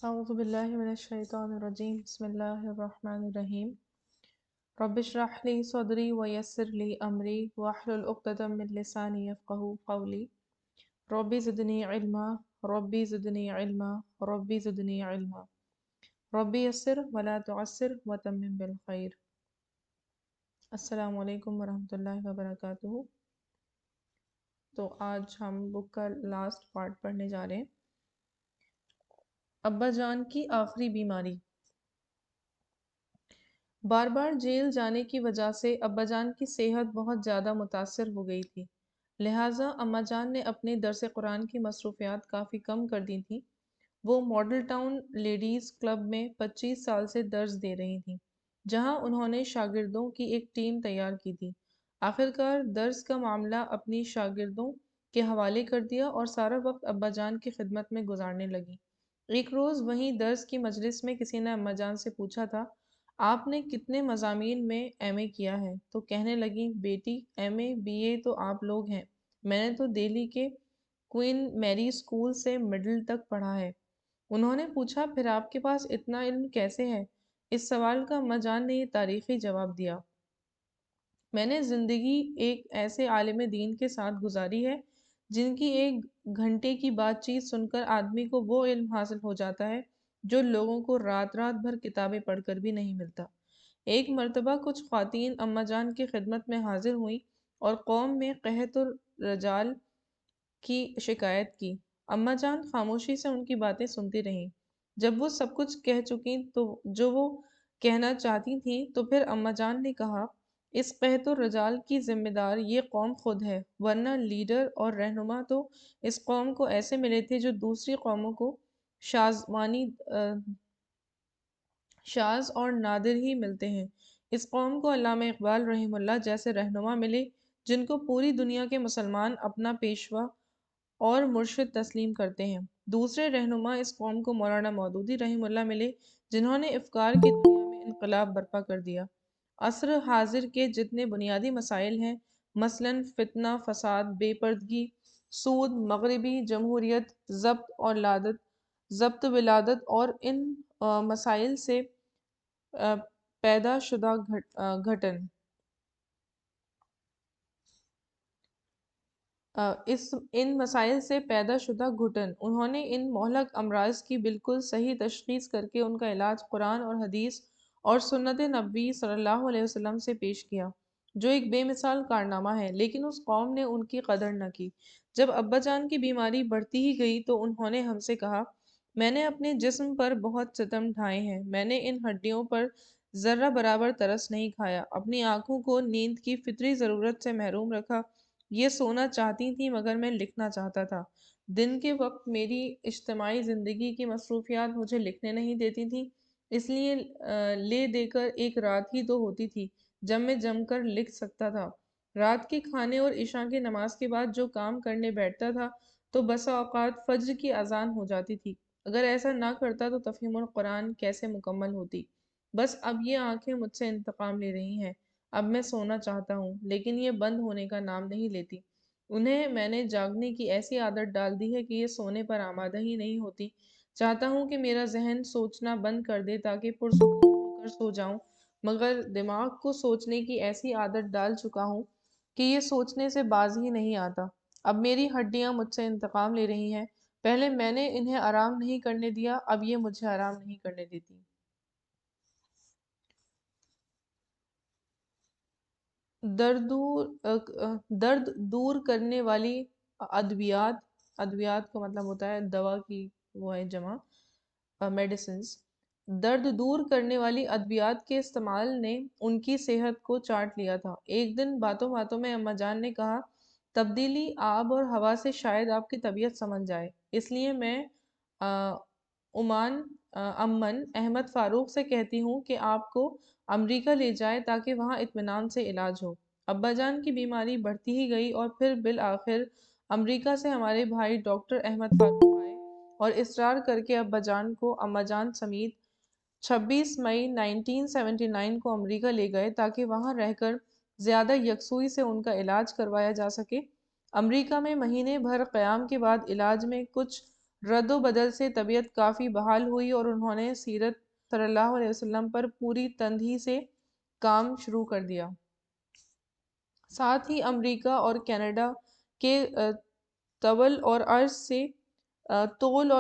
اعوذ باللہ من الشیطان الرجیم بسم اللہ الرحمن الرحیم رب اشرح لی صدری ویسر لی امری واحلل عقدۃ من لسانی یفقهوا قولی رب زدنی علما رب زدنی علما رب زدنی علما رب یسر ولا تعسر وتمم بالخیر۔ السلام علیکم ورحمۃ اللہ وبرکاتہ۔ تو آج ہم بک کا لاسٹ پارٹ پڑھنے جا رہے ہیں، ابا جان کی آخری بیماری۔ بار بار جیل جانے کی وجہ سے ابا جان کی صحت بہت زیادہ متاثر ہو گئی تھی، لہٰذا اماں جان نے اپنے درس قرآن کی مصروفیات کافی کم کر دی تھیں۔ وہ ماڈل ٹاؤن لیڈیز کلب میں 25 سال سے درس دے رہی تھیں، جہاں انہوں نے شاگردوں کی ایک ٹیم تیار کی تھی۔ آخرکار درس کا معاملہ اپنی شاگردوں کے حوالے کر دیا اور سارا وقت ابا جان کی خدمت میں گزارنے لگی۔ ایک روز وہیں درس کی مجلس میں کسی نے اماں جان سے پوچھا تھا، آپ نے کتنے مضامین میں ایم اے کیا ہے؟ تو کہنے لگیں، بیٹی ایم اے بی اے تو آپ لوگ ہیں، میں نے تو دہلی کے کوئین میری اسکول سے مڈل تک پڑھا ہے۔ انہوں نے پوچھا، پھر آپ کے پاس اتنا علم کیسے ہے؟ اس سوال کا اماں جان نے یہ تاریخی جواب دیا، میں نے زندگی ایک ایسے عالم دین کے ساتھ گزاری ہے جن کی ایک گھنٹے کی بات چیت سن کر آدمی کو وہ علم حاصل ہو جاتا ہے جو لوگوں کو رات رات بھر کتابیں پڑھ کر بھی نہیں ملتا۔ ایک مرتبہ کچھ خواتین اماں جان کی خدمت میں حاضر ہوئیں اور قوم میں قحط الرجال کی شکایت کی۔ اماں جان خاموشی سے ان کی باتیں سنتی رہیں۔ جب وہ سب کچھ کہہ چکیں تو جو وہ کہنا چاہتی تھیں، تو پھر اماں جان نے کہا، اس قحط الرجال کی ذمہ دار یہ قوم خود ہے، ورنہ لیڈر اور رہنما تو اس قوم کو ایسے ملے تھے جو دوسری قوموں کو شاذ اور نادر ہی ملتے ہیں۔ اس قوم کو علامہ اقبال رحمہ اللہ جیسے رہنما ملے جن کو پوری دنیا کے مسلمان اپنا پیشوا اور مرشد تسلیم کرتے ہیں۔ دوسرے رہنما اس قوم کو مولانا مودودی رحمہ اللہ ملے جنہوں نے افکار کی دنیا میں انقلاب برپا کر دیا۔ عصر حاضر کے جتنے بنیادی مسائل ہیں، مثلاً فتنہ، فساد، بے پردگی، سود، مغربی جمہوریت، ضبط ولادت اور ان مسائل سے پیدا شدہ گھٹن ان مسائل سے پیدا شدہ گھٹن انہوں نے ان مہلک امراض کی بالکل صحیح تشخیص کر کے ان کا علاج قرآن اور حدیث اور سنت نبوی صلی اللہ علیہ وسلم سے پیش کیا، جو ایک بے مثال کارنامہ ہے، لیکن اس قوم نے ان کی قدر نہ کی۔ جب ابا جان کی بیماری بڑھتی ہی گئی تو انہوں نے ہم سے کہا، میں نے اپنے جسم پر بہت ستم ڈھائے ہیں، میں نے ان ہڈیوں پر ذرہ برابر ترس نہیں کھایا، اپنی آنکھوں کو نیند کی فطری ضرورت سے محروم رکھا، یہ سونا چاہتی تھی مگر میں لکھنا چاہتا تھا۔ دن کے وقت میری اجتماعی زندگی کی مصروفیات مجھے لکھنے نہیں دیتی تھی، اس لیے لے دے کر ایک رات ہی تو ہوتی تھی جب میں جم کر لکھ سکتا تھا۔ رات کے کھانے اور عشاء کی نماز کے بعد جو کام کرنے بیٹھتا تھا تو بسا اوقات فجر کی اذان ہو جاتی تھی۔ اگر ایسا نہ کرتا تو تفہیم القرآن کیسے مکمل ہوتی؟ بس اب یہ آنکھیں مجھ سے انتقام لے رہی ہیں، اب میں سونا چاہتا ہوں لیکن یہ بند ہونے کا نام نہیں لیتی۔ انہیں میں نے جاگنے کی ایسی عادت ڈال دی ہے کہ یہ سونے پر آمادہ ہی نہیں ہوتی۔ چاہتا ہوں کہ میرا ذہن سوچنا بند کر دے تاکہ پرسکون ہو کر سو جاؤں، مگر دماغ کو سوچنے کی ایسی عادت ڈال چکا ہوں کہ یہ سوچنے سے باز ہی نہیں آتا۔ اب میری ہڈیاں مجھ سے انتقام لے رہی ہیں، پہلے میں نے انہیں آرام نہیں کرنے دیا، اب یہ مجھے آرام نہیں کرنے دیتی۔ درد دور کرنے والی ادویات کا مطلب ہوتا ہے دوا کی، وہ ہے جمع، میڈیسنز۔ درد دور کرنے والی ادویات کے استعمال نے ان کی صحت کو چاٹ لیا تھا۔ ایک دن باتوں باتوں میں اماں جان نے کہا، تبدیلی آب اور ہوا سے شاید آپ کی طبیعت سمجھ جائے، اس لیے میں امن احمد فاروق سے کہتی ہوں کہ آپ کو امریکہ لے جائے تاکہ وہاں اطمینان سے علاج ہو۔ ابا جان کی بیماری بڑھتی ہی گئی اور پھر بالآخر امریکہ سے ہمارے بھائی ڈاکٹر احمد فاروق آئے اور اصرار کر کے ابا جان کو اماں جان سمیت 26 مئی 1979 کو امریکہ لے گئے تاکہ وہاں رہ کر زیادہ یکسوئی سے ان کا علاج کروایا جا سکے۔ امریکہ میں مہینے بھر قیام کے بعد علاج میں کچھ رد و بدل سے طبیعت کافی بحال ہوئی اور انہوں نے سیرت صلی اللہ علیہ وسلم پر پوری تندہی سے کام شروع کر دیا۔ ساتھ ہی امریکہ اور کینیڈا کے طول اور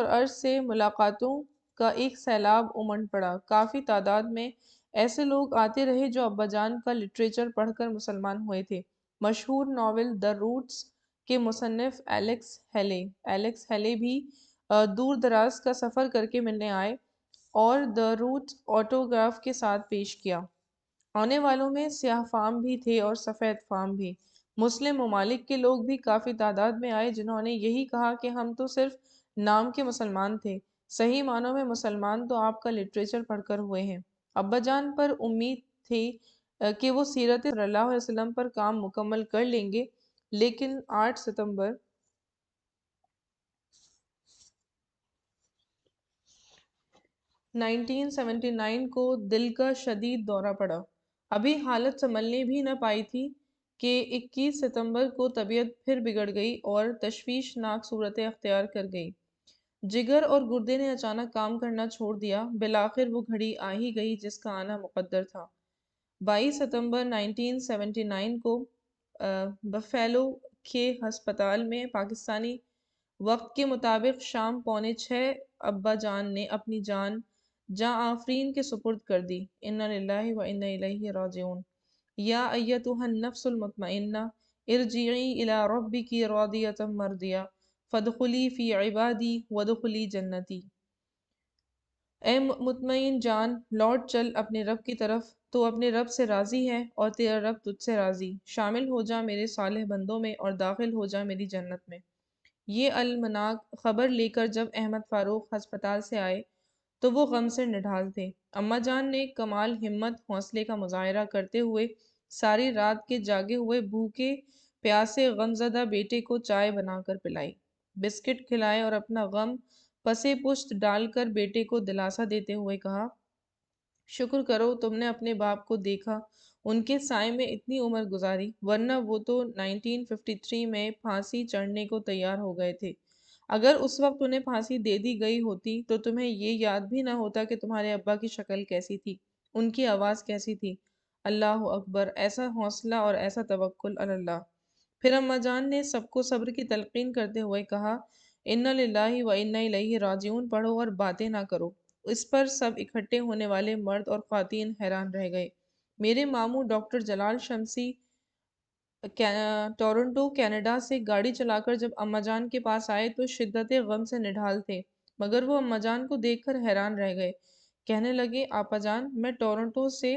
عرض سے ملاقاتوں کا ایک سیلاب امنڈ پڑا۔ کافی تعداد میں ایسے لوگ آتے رہے جو ابا جان کا لٹریچر پڑھ کر مسلمان ہوئے تھے۔ مشہور ناول دی روٹس کے مصنف ایلیکس ہیلے بھی دور دراز کا سفر کر کے ملنے آئے اور دی روٹس آٹوگراف کے ساتھ پیش کیا۔ آنے والوں میں سیاہ فام بھی تھے اور سفید فام بھی۔ مسلم ممالک کے لوگ بھی کافی تعداد میں آئے جنہوں نے یہی کہا کہ ہم تو صرف نام کے مسلمان تھے، صحیح معنوں میں مسلمان تو آپ کا لٹریچر پڑھ کر ہوئے ہیں۔ ابا جان پر امید تھی کہ وہ سیرت صلی اللہ علیہ وسلم پر کام مکمل کر لیں گے، لیکن 8 ستمبر 1979 کو دل کا شدید دورہ پڑا۔ ابھی حالت سنبھلنے بھی نہ پائی تھی کہ 21 ستمبر کو طبیعت پھر بگڑ گئی اور تشویشناک صورت اختیار کر گئی۔ جگر اور گردے نے اچانک کام کرنا چھوڑ دیا۔ بالآخر وہ گھڑی آ ہی گئی جس کا آنا مقدر تھا۔ 22 ستمبر 1979 کو بفیلو کے ہسپتال میں پاکستانی وقت کے مطابق شام 5:45 ابا جان نے اپنی جان جاں آفرین کے سپرد کر دی۔ انا للہ و انا الیہ راجعون۔ یا ایتھا النفس المطمئنہ ارجعی الی ربک راضیۃ مرضیہ فادخلی فی عبادی وادخلی جنتی۔ اے مطمئن جان، لوٹ چل اپنے رب کی طرف، تو اپنے رب سے راضی ہے اور تیرا رب تجھ سے راضی۔ شامل ہو جا میرے صالح بندوں میں اور داخل ہو جا میری جنت میں۔ یہ المناک خبر لے کر جب احمد فاروق ہسپتال سے آئے تو وہ غم سے نڈھال تھے۔ اماں جان نے کمال ہمت حوصلے کا مظاہرہ کرتے ہوئے ساری رات کے جاگے ہوئے بھوکے پیاسے غمزدہ بیٹے کو چائے بنا کر پلائی، بسکٹ کھلائے اور اپنا غم پسے پشت ڈال کر بیٹے کو دلاسا دیتے ہوئے کہا، شکر کرو تم نے اپنے باپ کو دیکھا، ان کے سائے میں اتنی عمر گزاری، ورنہ وہ تو 1953 میں پھانسی چڑھنے کو تیار ہو گئے تھے۔ اگر اس وقت انہیں پھانسی دے دی گئی ہوتی تو تمہیں یہ یاد بھی نہ ہوتا کہ تمہارے ابا کی شکل کیسی تھی، ان کی آواز کیسی تھی۔ اللہ اکبر، ایسا حوصلہ اور ایسا توکل علی اللہ۔ پھر اماں جان نے سب کو صبر کی تلقین کرتے ہوئے کہا، انا للہ و انا الیہ راجعون پڑھو اور باتیں نہ کرو۔ اس پر سب اکٹھے ہونے والے مرد اور خواتین حیران رہ گئے۔ میرے ماموں ڈاکٹر جلال شمسی ٹورنٹو کینیڈا سے گاڑی چلا کر جب اماں جان کے پاس آئے تو شدت غم سے نڈھال تھے، مگر وہ اماں جان کو دیکھ کر حیران رہ گئے۔ کہنے لگے، آپا جان، میں ٹورنٹو سے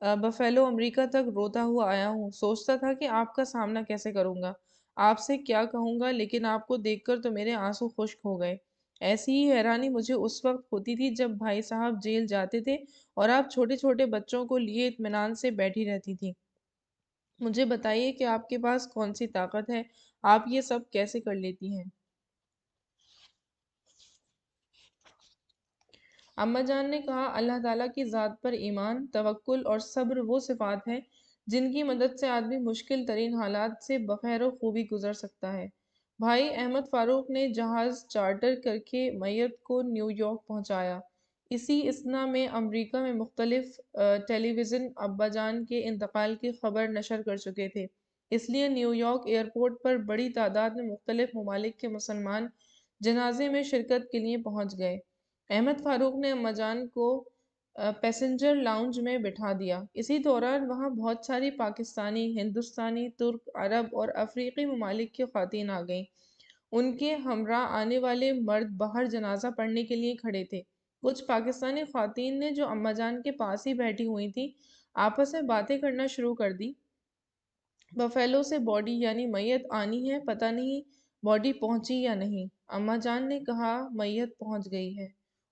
بفیلو امریکہ تک روتا ہوا آیا ہوں، سوچتا تھا کہ آپ کا سامنا کیسے کروں گا، آپ سے کیا کہوں گا، لیکن آپ کو دیکھ کر تو میرے آنسو خشک ہو گئے۔ ایسی ہی حیرانی مجھے اس وقت ہوتی تھی جب بھائی صاحب جیل جاتے تھے اور آپ چھوٹے چھوٹے بچوں کو لیے اطمینان سے بیٹھی رہتی تھی۔ مجھے بتائیے کہ آپ کے پاس کون سی طاقت ہے، آپ یہ سب کیسے کر لیتی ہیں؟ اماں جان نے کہا، اللہ تعالیٰ کی ذات پر ایمان، توکل اور صبر وہ صفات ہیں جن کی مدد سے آدمی مشکل ترین حالات سے بخیر و خوبی گزر سکتا ہے۔ بھائی احمد فاروق نے جہاز چارٹر کر کے میت کو نیو یارک پہنچایا۔ اسی اثنا میں امریکہ میں مختلف ٹیلی ویژن ابا جان کے انتقال کی خبر نشر کر چکے تھے، اس لیے نیو یارک ایئرپورٹ پر بڑی تعداد میں مختلف ممالک کے مسلمان جنازے میں شرکت کے لیے پہنچ گئے۔ احمد فاروق نے اماں جان کو پیسنجر لاؤنج میں بٹھا دیا۔ اسی دوران وہاں بہت ساری پاکستانی، ہندوستانی، ترک، عرب اور افریقی ممالک کی خواتین آ گئیں۔ ان کے ہمراہ آنے والے مرد باہر جنازہ پڑھنے کے لیے کھڑے تھے۔ کچھ پاکستانی خواتین نے جو اماں جان کے پاس ہی بیٹھی ہوئی تھیں آپس میں باتیں کرنا شروع کر دی۔ بفیلو سے باڈی یعنی میت آنی ہے، پتہ نہیں باڈی پہنچی یا نہیں۔ اماں جان نے کہا، میت پہنچ گئی ہے۔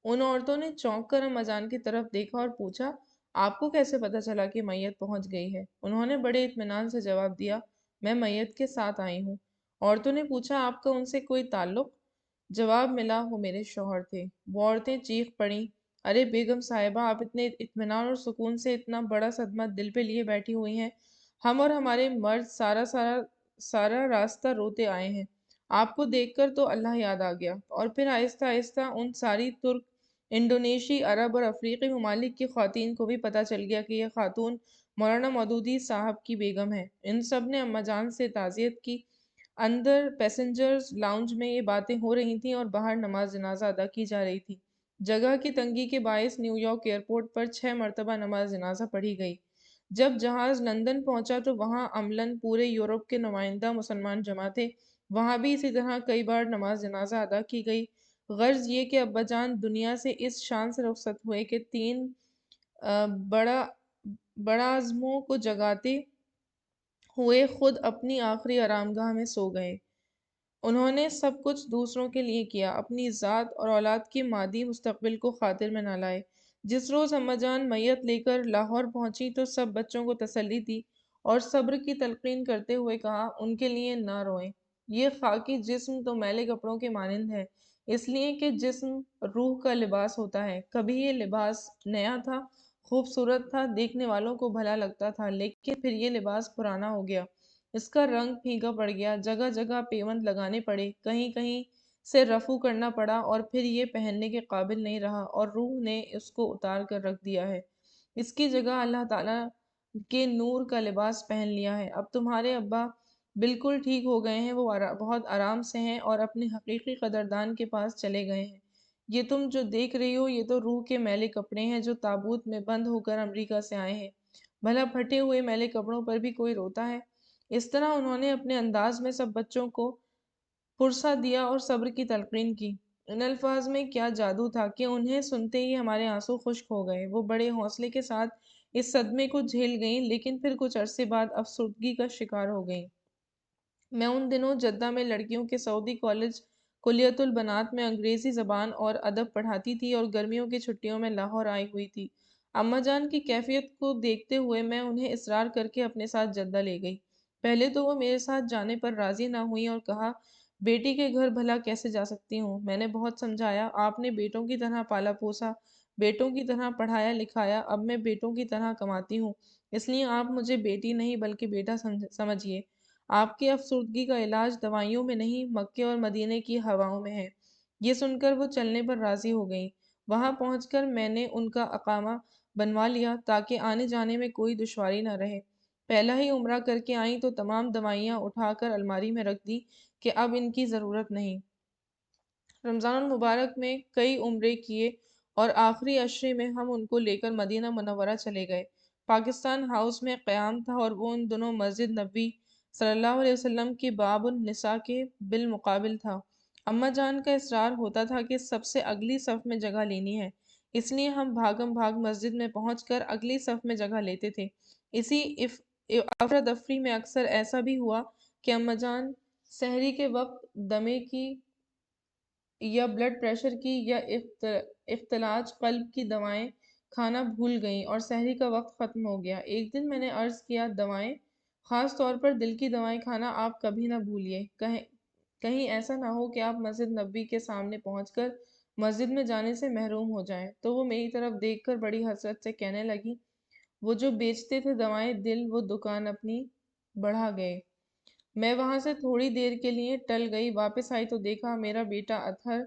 ان عورتوں نے چونک کر اماں جان کی طرف دیکھا اور پوچھا، آپ کو کیسے پتہ چلا کہ میت پہنچ گئی ہے؟ انہوں نے بڑے اطمینان سے جواب دیا، میں میت کے ساتھ آئی ہوں۔ عورتوں نے پوچھا، آپ کا ان سے کوئی تعلق؟ جواب ملا، وہ میرے شوہر تھے۔ وہ عورتیں چیخ پڑیں، ارے بیگم صاحبہ، آپ اتنے اطمینان اور سکون سے اتنا بڑا صدمہ دل پہ لیے بیٹھی ہوئی ہیں، ہم اور ہمارے مرد سارا راستہ روتے آئے ہیں، آپ کو دیکھ کر تو اللہ یاد آ گیا۔ اور پھر آہستہ آہستہ ان ساری ترک، انڈونیشی، عرب اور افریقی ممالک کی خواتین کو بھی پتہ چل گیا کہ یہ خاتون مولانا مودودی صاحب کی بیگم ہے۔ ان سب نے اماں جان سے تعزیت کی۔ اندر پیسنجرز لاؤنج میں یہ باتیں ہو رہی تھیں اور باہر نماز جنازہ ادا کی جا رہی تھی۔ جگہ کی تنگی کے باعث نیو یارک ایئرپورٹ پر 6 مرتبہ نماز جنازہ پڑھی گئی۔ جب جہاز لندن پہنچا تو وہاں عملاً پورے یورپ کے نمائندہ مسلمان جمع تھے۔ وہاں بھی اسی طرح کئی بار نماز جنازہ ادا کی گئی۔ غرض یہ کہ ابا جان دنیا سے اس شان سے رخصت ہوئے کہ 3 بڑا بڑاعظموں کو جگاتے ہوئے خود اپنی آخری آرامگاہ میں سو گئے۔ انہوں نے سب کچھ دوسروں کے لیے کیا، اپنی ذات اور اولاد کے مادی مستقبل کو خاطر میں نہ لائے۔ جس روز اماں جان میت لے کر لاہور پہنچی تو سب بچوں کو تسلی دی اور صبر کی تلقین کرتے ہوئے کہا، ان کے لیے نہ روئیں۔ یہ خاکی جسم تو میلے کپڑوں کے مانند ہے، اس لیے کہ جسم روح کا لباس ہوتا ہے۔ کبھی یہ لباس نیا تھا، خوبصورت تھا، دیکھنے والوں کو بھلا لگتا تھا، لیکن پھر یہ لباس پرانا ہو گیا، اس کا رنگ پھیکا پڑ گیا، جگہ جگہ پیوند لگانے پڑے، کہیں کہیں سے رفو کرنا پڑا اور پھر یہ پہننے کے قابل نہیں رہا اور روح نے اس کو اتار کر رکھ دیا ہے۔ اس کی جگہ اللہ تعالیٰ کے نور کا لباس پہن لیا ہے۔ اب تمہارے ابا بالکل ٹھیک ہو گئے ہیں، وہ بہت آرام سے ہیں اور اپنے حقیقی قدردان کے پاس چلے گئے ہیں۔ یہ تم جو دیکھ رہی ہو یہ تو روح کے میلے کپڑے ہیں جو تابوت میں بند ہو کر امریکہ سے آئے ہیں۔ بھلا پھٹے ہوئے میلے کپڑوں پر بھی کوئی روتا ہے؟ اس طرح انہوں نے اپنے انداز میں سب بچوں کو پرسہ دیا اور صبر کی تلقین کی۔ ان الفاظ میں کیا جادو تھا کہ انہیں سنتے ہی ہمارے آنسو خشک ہو گئے۔ وہ بڑے حوصلے کے ساتھ اس صدمے کو جھیل گئیں، لیکن پھر کچھ عرصے بعد افسردگی کا شکار ہو گئیں۔ میں ان دنوں جدہ میں لڑکیوں کے سعودی کالج کلیۃ البنات میں انگریزی زبان اور ادب پڑھاتی تھی اور گرمیوں کی چھٹیوں میں لاہور آئی ہوئی تھی۔ اماں جان کی کیفیت کو دیکھتے ہوئے میں انہیں اصرار کر کے اپنے ساتھ جدہ لے گئی۔ پہلے تو وہ میرے ساتھ جانے پر راضی نہ ہوئیں اور کہا، بیٹی کے گھر بھلا کیسے جا سکتی ہوں؟ میں نے بہت سمجھایا، آپ نے بیٹوں کی طرح پالا پوسا، بیٹوں کی طرح پڑھایا لکھایا، اب میں بیٹوں کی طرح کماتی ہوں، اس لیے آپ مجھے بیٹی نہیں بلکہ بیٹا سمجھیے۔ آپ کی افسردگی کا علاج دوائیوں میں نہیں، مکے اور مدینے کی ہواؤں میں ہے۔ یہ سن کر وہ چلنے پر راضی ہو گئیں۔ وہاں پہنچ کر میں نے ان کا اقامہ بنوا لیا تاکہ آنے جانے میں کوئی دشواری نہ رہے۔ پہلا ہی عمرہ کر کے آئیں تو تمام دوائیاں اٹھا کر الماری میں رکھ دی کہ اب ان کی ضرورت نہیں۔ رمضان المبارک میں کئی عمرے کیے اور آخری عشرے میں ہم ان کو لے کر مدینہ منورہ چلے گئے۔ پاکستان ہاؤس میں قیام تھا اور وہ ان دنوں مسجد نبوی صلی اللہ علیہ وسلم کی باب النساء کے بالمقابل تھا۔ اماں جان کا اصرار ہوتا تھا کہ سب سے اگلی صف میں جگہ لینی ہے، اس لیے ہم بھاگم بھاگ مسجد میں پہنچ کر اگلی صف میں جگہ لیتے تھے۔ اسی افراتفری میں اکثر ایسا بھی ہوا کہ اماں جان سحری کے وقت دمے کی یا بلڈ پریشر کی یا اختلاج قلب کی دوائیں کھانا بھول گئیں اور سحری کا وقت ختم ہو گیا۔ ایک دن میں نے عرض کیا، دوائیں، خاص طور پر دل کی دوائیں کھانا آپ کبھی نہ بھولیے، کہیں ایسا نہ ہو کہ آپ مسجد نبوی کے سامنے پہنچ کر مسجد میں جانے سے محروم ہو جائیں۔ تو وہ میری طرف دیکھ کر بڑی حسرت سے کہنے لگی، وہ جو بیچتے تھے دوائیں دل، وہ دکان اپنی بڑھا گئے۔ میں وہاں سے تھوڑی دیر کے لیے ٹل گئی، واپس آئی تو دیکھا میرا بیٹا اطہر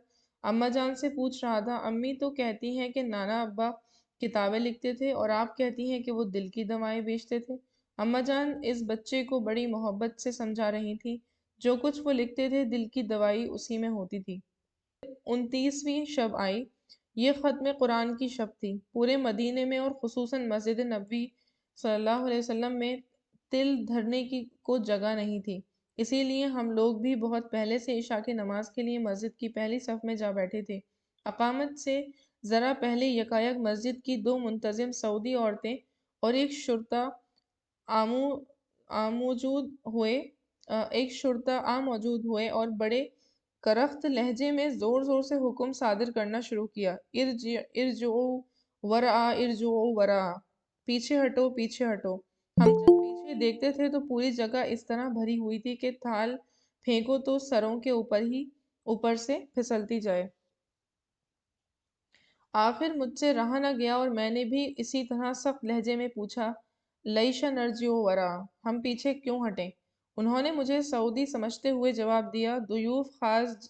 اماں جان سے پوچھ رہا تھا، امی تو کہتی ہیں کہ نانا ابا کتابیں لکھتے تھے اور آپ کہتی ہیں کہ وہ دل کی دوائیں بیچتے تھے۔ اماں جان اس بچے کو بڑی محبت سے سمجھا رہی تھی، جو کچھ وہ لکھتے تھے دل کی دوائی اسی میں ہوتی تھی۔ 29ویں شب آئی۔ یہ ختم قرآن کی شب تھی۔ پورے مدینے میں اور خصوصاً مسجد نبوی صلی اللہ علیہ وسلم میں تل دھرنے کو جگہ نہیں تھی، اسی لیے ہم لوگ بھی بہت پہلے سے عشاء کی نماز کے لیے مسجد کی پہلی صف میں جا بیٹھے تھے۔ اقامت سے ذرا پہلے یکایک مسجد کی 2 منتظم سعودی عورتیں اور ایک شرطا موجود ہوئے اور بڑے کرخت لہجے میں زور زور سے حکم صادر کرنا شروع کیا، ارجعوا ورعا، ارجعوا ورعا، پیچھے ہٹو، پیچھے ہٹو۔ ہم جب پیچھے دیکھتے تھے تو پوری جگہ اس طرح بھری ہوئی تھی کہ تھال پھینکو تو سروں کے اوپر سے پھسلتی جائے۔ آخر مجھ سے رہا نہ گیا اور میں نے بھی اسی طرح سخت لہجے میں پوچھا، لیش نرجع ورا، ہم پیچھے کیوں ہٹیں؟ انہوں نے مجھے سعودی سمجھتے ہوئے جواب دیا، ضیوف خاص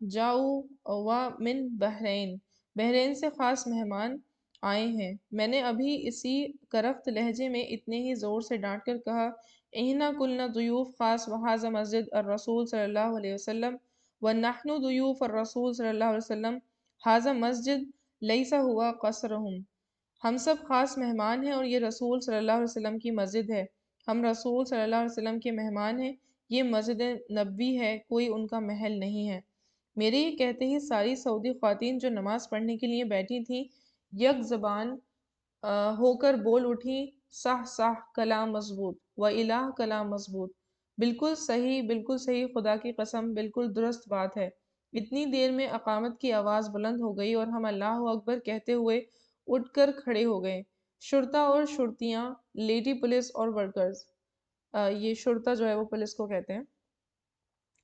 جاؤ و من بحرین، بحرین سے خاص مہمان آئے ہیں۔ میں نے ابھی اسی کرخت لہجے میں اتنے ہی زور سے ڈانٹ کر کہا، اِنَّا كُنَّا ضُیُوفَ خاص وَهَذَا مسجد الرسول صلی اللہ علیہ وسلم وَنَحْنُ ضُیُوفُ الرسول صلی اللہ علیہ وسلم هذا مسجد لیس ہوا قصرہم۔ ہم سب خاص مہمان ہیں اور یہ رسول صلی اللہ علیہ وسلم کی مسجد ہے۔ ہم رسول صلی اللہ علیہ وسلم کے مہمان ہیں، یہ مسجد نبوی ہے، کوئی ان کا محل نہیں ہے۔ میرے یہ کہتے ہی ساری سعودی خواتین جو نماز پڑھنے کے لیے بیٹھی تھیں یک زبان ہو کر بول اٹھی، صح صح، کلام مضبوط، و الہ، کلام مضبوط، بالکل صحیح، خدا کی قسم بالکل درست بات ہے۔ اتنی دیر میں اقامت کی آواز بلند ہو گئی اور ہم اللہ اکبر کہتے ہوئے اٹھ کر کھڑے ہو گئے۔ شرطہ اور شرطیاں، لیڈی پولیس اور ورکرز، یہ شرطہ جو ہے وہ پولیس کو کہتے ہیں،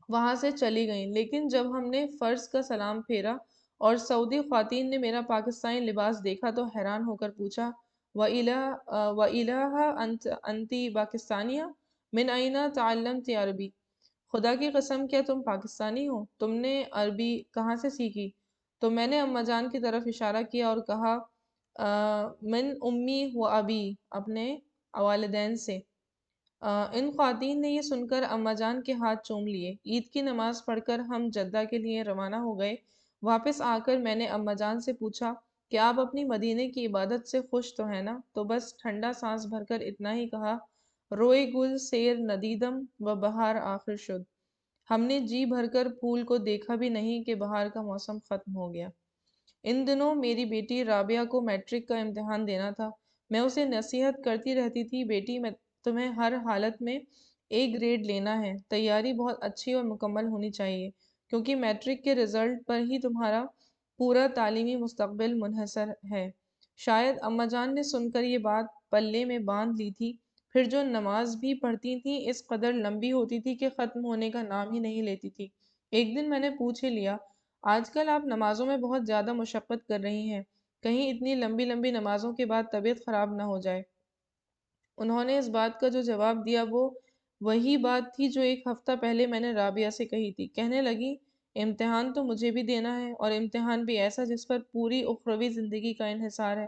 وہاں سے چلی گئیں، لیکن جب ہم نے فرض کا سلام پھیرا اور سعودی خواتین نے میرا پاکستانی لباس دیکھا تو حیران ہو کر پوچھا، وَإِلَٰهَ أَنْتِ پاکستانیہ من أَيْنَ تَعَلَّمْتِ عربی، خدا کی قسم کیا تم پاکستانی ہو؟ تم نے عربی کہاں سے سیکھی؟ تو میں نے اماں جان کی طرف اشارہ کیا اور کہا، من امی و ابی، اپنے والدین سے۔ ان خواتین نے یہ سن کر اماں جان کے ہاتھ چوم لیے۔ عید کی نماز پڑھ کر ہم جدہ کے لیے روانہ ہو گئے۔ واپس آ کر میں نے اماں جان سے پوچھا کہ آپ اپنی مدینے کی عبادت سے خوش تو ہیں نا؟ تو بس ٹھنڈا سانس بھر کر اتنا ہی کہا، روئے گل سیر ندیدم و بہار آخر شد۔ ہم نے جی بھر کر پھول کو دیکھا بھی نہیں کہ بہار کا موسم ختم ہو گیا۔ ان دنوں میری بیٹی رابعہ کو میٹرک کا امتحان دینا تھا۔ میں اسے نصیحت کرتی رہتی تھی، بیٹی میں تمہیں ہر حالت میں A گریڈ لینا ہے، تیاری بہت اچھی اور مکمل ہونی چاہیے، کیونکہ میٹرک کے رزلٹ پر ہی تمہارا پورا تعلیمی مستقبل منحصر ہے۔ شاید اماں جان نے سن کر یہ بات پلے میں باندھ لی تھی، پھر جو نماز بھی پڑھتی تھیں اس قدر لمبی ہوتی تھی کہ ختم ہونے کا نام ہی نہیں لیتی تھی۔ ایک دن میں نے پوچھ ہی لیا، آج کل آپ نمازوں میں بہت زیادہ مشقت کر رہی ہیں، کہیں اتنی لمبی لمبی نمازوں کے بعد طبیعت خراب نہ ہو جائے؟ انہوں نے اس بات کا جو جواب دیا وہ وہی بات تھی جو ایک ہفتہ پہلے میں نے رابعہ سے کہی تھی۔ کہنے لگی، امتحان تو مجھے بھی دینا ہے، اور امتحان بھی ایسا جس پر پوری اخروی زندگی کا انحصار ہے۔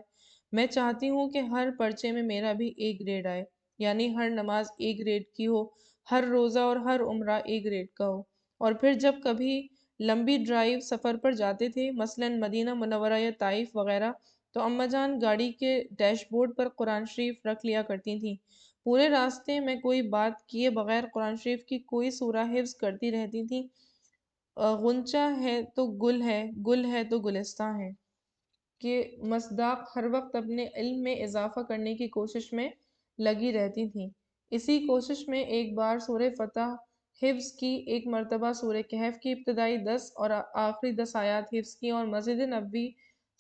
میں چاہتی ہوں کہ ہر پرچے میں میرا بھی A گریڈ آئے، یعنی ہر نماز A گریڈ کی ہو، ہر روزہ اور ہر عمرہ A گریڈ کا ہو۔ اور پھر جب کبھی لمبی ڈرائیو سفر پر جاتے تھے، مثلاً مدینہ منورہ یا طائف وغیرہ، تو اماں جان گاڑی کے ڈیش بورڈ پر قرآن شریف رکھ لیا کرتی تھیں۔ پورے راستے میں کوئی بات کیے بغیر قرآن شریف کی کوئی سورہ حفظ کرتی رہتی تھیں۔ غنچہ ہے تو گل ہے، گل ہے تو گلستان ہے، کہ مصداق ہر وقت اپنے علم میں اضافہ کرنے کی کوشش میں لگی رہتی تھیں۔ اسی کوشش میں ایک بار سورہ فتح حفظ کی، ایک مرتبہ سورہ کہف کی ابتدائی 10 اور آخری 10 آیات حفظ کی، اور مسجد نبوی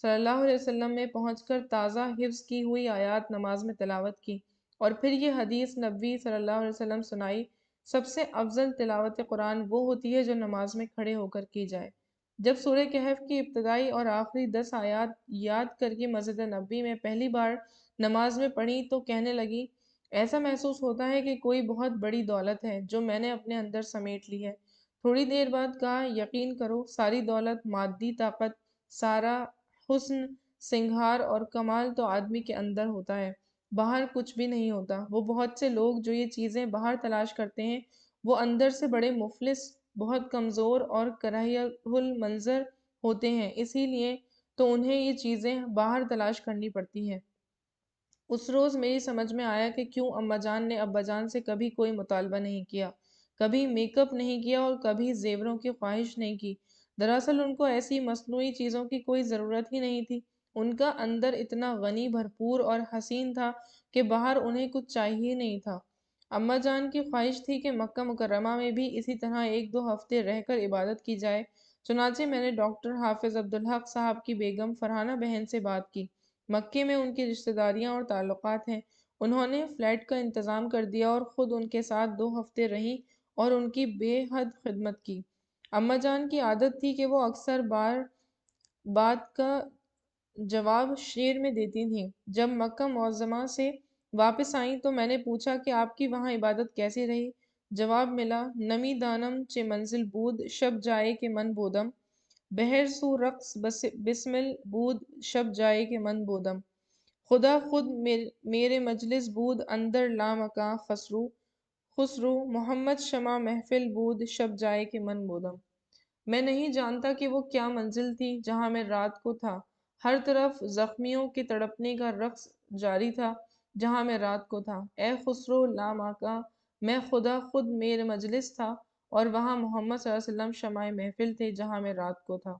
صلی اللہ علیہ وسلم میں پہنچ کر تازہ حفظ کی ہوئی آیات نماز میں تلاوت کی، اور پھر یہ حدیث نبوی صلی اللہ علیہ وسلم سنائی۔ سب سے افضل تلاوت قرآن وہ ہوتی ہے جو نماز میں کھڑے ہو کر کی جائے۔ جب سورہ کہف کی ابتدائی اور آخری 10 آیات یاد کر کے مسجد نبوی میں پہلی بار نماز میں پڑھی تو کہنے لگی، ایسا محسوس ہوتا ہے کہ کوئی بہت بڑی دولت ہے جو میں نے اپنے اندر سمیٹ لی ہے۔ تھوڑی دیر بعد کہا، یقین کرو ساری دولت، مادی طاقت، سارا حسن، سنگھار اور کمال تو آدمی کے اندر ہوتا ہے، باہر کچھ بھی نہیں ہوتا۔ وہ بہت سے لوگ جو یہ چیزیں باہر تلاش کرتے ہیں وہ اندر سے بڑے مفلس، بہت کمزور اور کراہیت المنظر ہوتے ہیں، اسی لیے تو انہیں یہ چیزیں باہر تلاش کرنی پڑتی ہیں۔ اس روز میری سمجھ میں آیا کہ کیوں اماں جان نے ابا جان سے کبھی کوئی مطالبہ نہیں کیا، کبھی میک اپ نہیں کیا اور کبھی زیوروں کی خواہش نہیں کی۔ دراصل ان کو ایسی مصنوعی چیزوں کی کوئی ضرورت ہی نہیں تھی۔ ان کا اندر اتنا غنی، بھرپور اور حسین تھا کہ باہر انہیں کچھ چاہیے نہیں تھا۔ اماں جان کی خواہش تھی کہ مکہ مکرمہ میں بھی اسی طرح 1-2 ہفتے رہ کر عبادت کی جائے۔ چنانچہ میں نے ڈاکٹر حافظ عبدالحق صاحب کی بیگم فرحانہ بہن سے بات کی۔ مکے میں ان کی رشتہ داریاں اور تعلقات ہیں۔ انہوں نے فلیٹ کا انتظام کر دیا اور خود ان کے ساتھ 2 ہفتے رہیں اور ان کی بے حد خدمت کی۔ اماں جان کی عادت تھی کہ وہ اکثر بات کا جواب شعر میں دیتی تھیں۔ جب مکہ معظمہ سے واپس آئیں تو میں نے پوچھا کہ آپ کی وہاں عبادت کیسی رہی؟ جواب ملا، نمی دانم چے منزل بود شب جائے کے من بودم، بہر سو رقص بسمل بود شب جائے کے من بودم، خدا خود میرے مجلس بود اندر لامکاں خسرو محمد شمع محفل بود شب جائے کے من بودم۔ میں نہیں جانتا کہ وہ کیا منزل تھی جہاں میں رات کو تھا، ہر طرف زخمیوں کے تڑپنے کا رقص جاری تھا جہاں میں رات کو تھا، اے خسرو لامکاں، میں خدا خود میرے مجلس تھا اور وہاں محمد صلی اللہ علیہ وسلم شمع محفل تھے جہاں میں رات کو تھا۔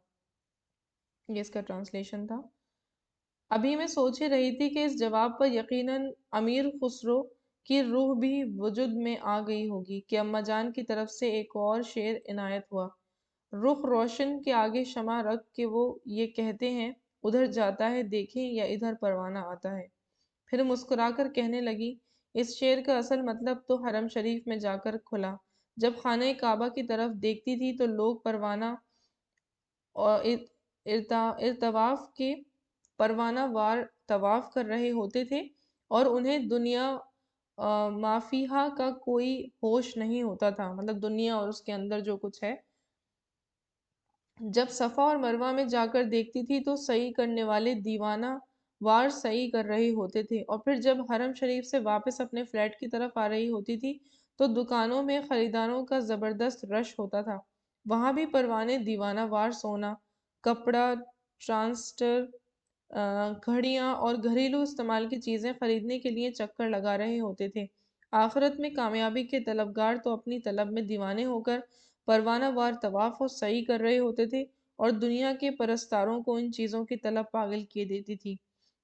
یہ اس کا ٹرانسلیشن تھا۔ ابھی میں سوچ ہی رہی تھی کہ اس جواب پر یقیناً امیر خسرو کی روح بھی وجود میں آ گئی ہوگی کہ اماں جان کی طرف سے ایک اور شعر عنایت ہوا۔ رخ روشن کے آگے شمع رکھ کے وہ یہ کہتے ہیں، ادھر جاتا ہے دیکھیں یا ادھر پروانہ آتا ہے۔ پھر مسکرا کر کہنے لگی، اس شعر کا اصل مطلب تو حرم شریف میں جا کر کھلا۔ جب خانہ کعبہ کی طرف دیکھتی تھی تو لوگ پروانہ اور ارتواف کے پروانہ وار طواف کر رہے ہوتے تھے اور انہیں دنیا مافیہا کا کوئی ہوش نہیں ہوتا تھا، مطلب دنیا اور اس کے اندر جو کچھ ہے۔ جب صفا اور مروہ میں جا کر دیکھتی تھی تو سعی کرنے والے دیوانہ وار سعی کر رہے ہوتے تھے، اور پھر جب حرم شریف سے واپس اپنے فلیٹ کی طرف آ رہی ہوتی تھی تو دکانوں میں خریداروں کا زبردست رش ہوتا تھا۔ وہاں بھی پروانے دیوانہ وار سونا، کپڑا، ٹرانسٹر، گھڑیاں اور گھریلو استعمال کی چیزیں خریدنے کے لیے چکر لگا رہے ہوتے تھے۔ آخرت میں کامیابی کے طلبگار تو اپنی طلب میں دیوانے ہو کر پروانہ وار طواف اور سعی کر رہے ہوتے تھے، اور دنیا کے پرستاروں کو ان چیزوں کی طلب پاگل کیے دیتی تھی۔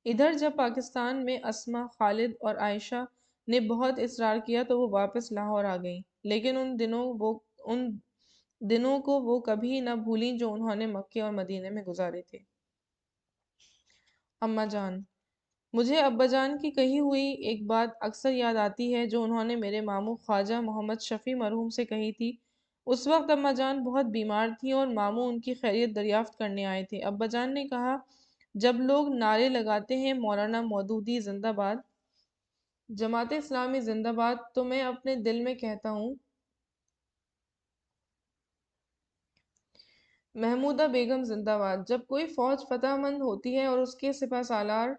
ادھر جب پاکستان میں اسما، خالد اور عائشہ نے بہت اصرار کیا تو وہ واپس لاہور آ گئیں، لیکن ان دنوں کو وہ کبھی نہ بھولیں جو انہوں نے مکے اور مدینے میں گزارے تھے۔ اماں جان، مجھے ابا جان کی کہی ہوئی ایک بات اکثر یاد آتی ہے جو انہوں نے میرے ماموں خواجہ محمد شفیع مرحوم سے کہی تھی۔ اس وقت اماں جان بہت بیمار تھیں اور ماموں ان کی خیریت دریافت کرنے آئے تھے۔ ابا جان نے کہا، جب لوگ نعرے لگاتے ہیں مولانا مودودی زندہ باد، جماعت اسلامی زندہ باد، تو میں اپنے دل میں کہتا ہوں محمودہ بیگم زندہ باد۔ جب کوئی فوج فتح مند ہوتی ہے اور اس کے سپہ سالار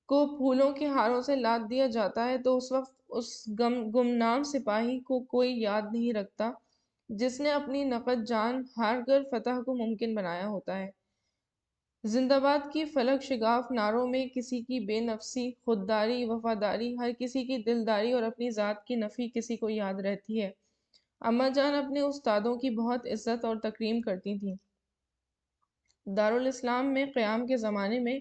کو پھولوں کے ہاروں سے لاد دیا جاتا ہے تو اس وقت اس گمنام سپاہی کو کوئی یاد نہیں رکھتا جس نے اپنی نقد جان ہار کر فتح کو ممکن بنایا ہوتا ہے۔ زندہ باد کی فلک شگاف نعروں میں کسی کی بے نفسی، خودداری، وفاداری، ہر کسی کی دلداری اور اپنی ذات کی نفی کسی کو یاد رہتی ہے۔ اماں جان اپنے استادوں کی بہت عزت اور تکریم کرتی تھیں۔ دارالاسلام میں قیام کے زمانے میں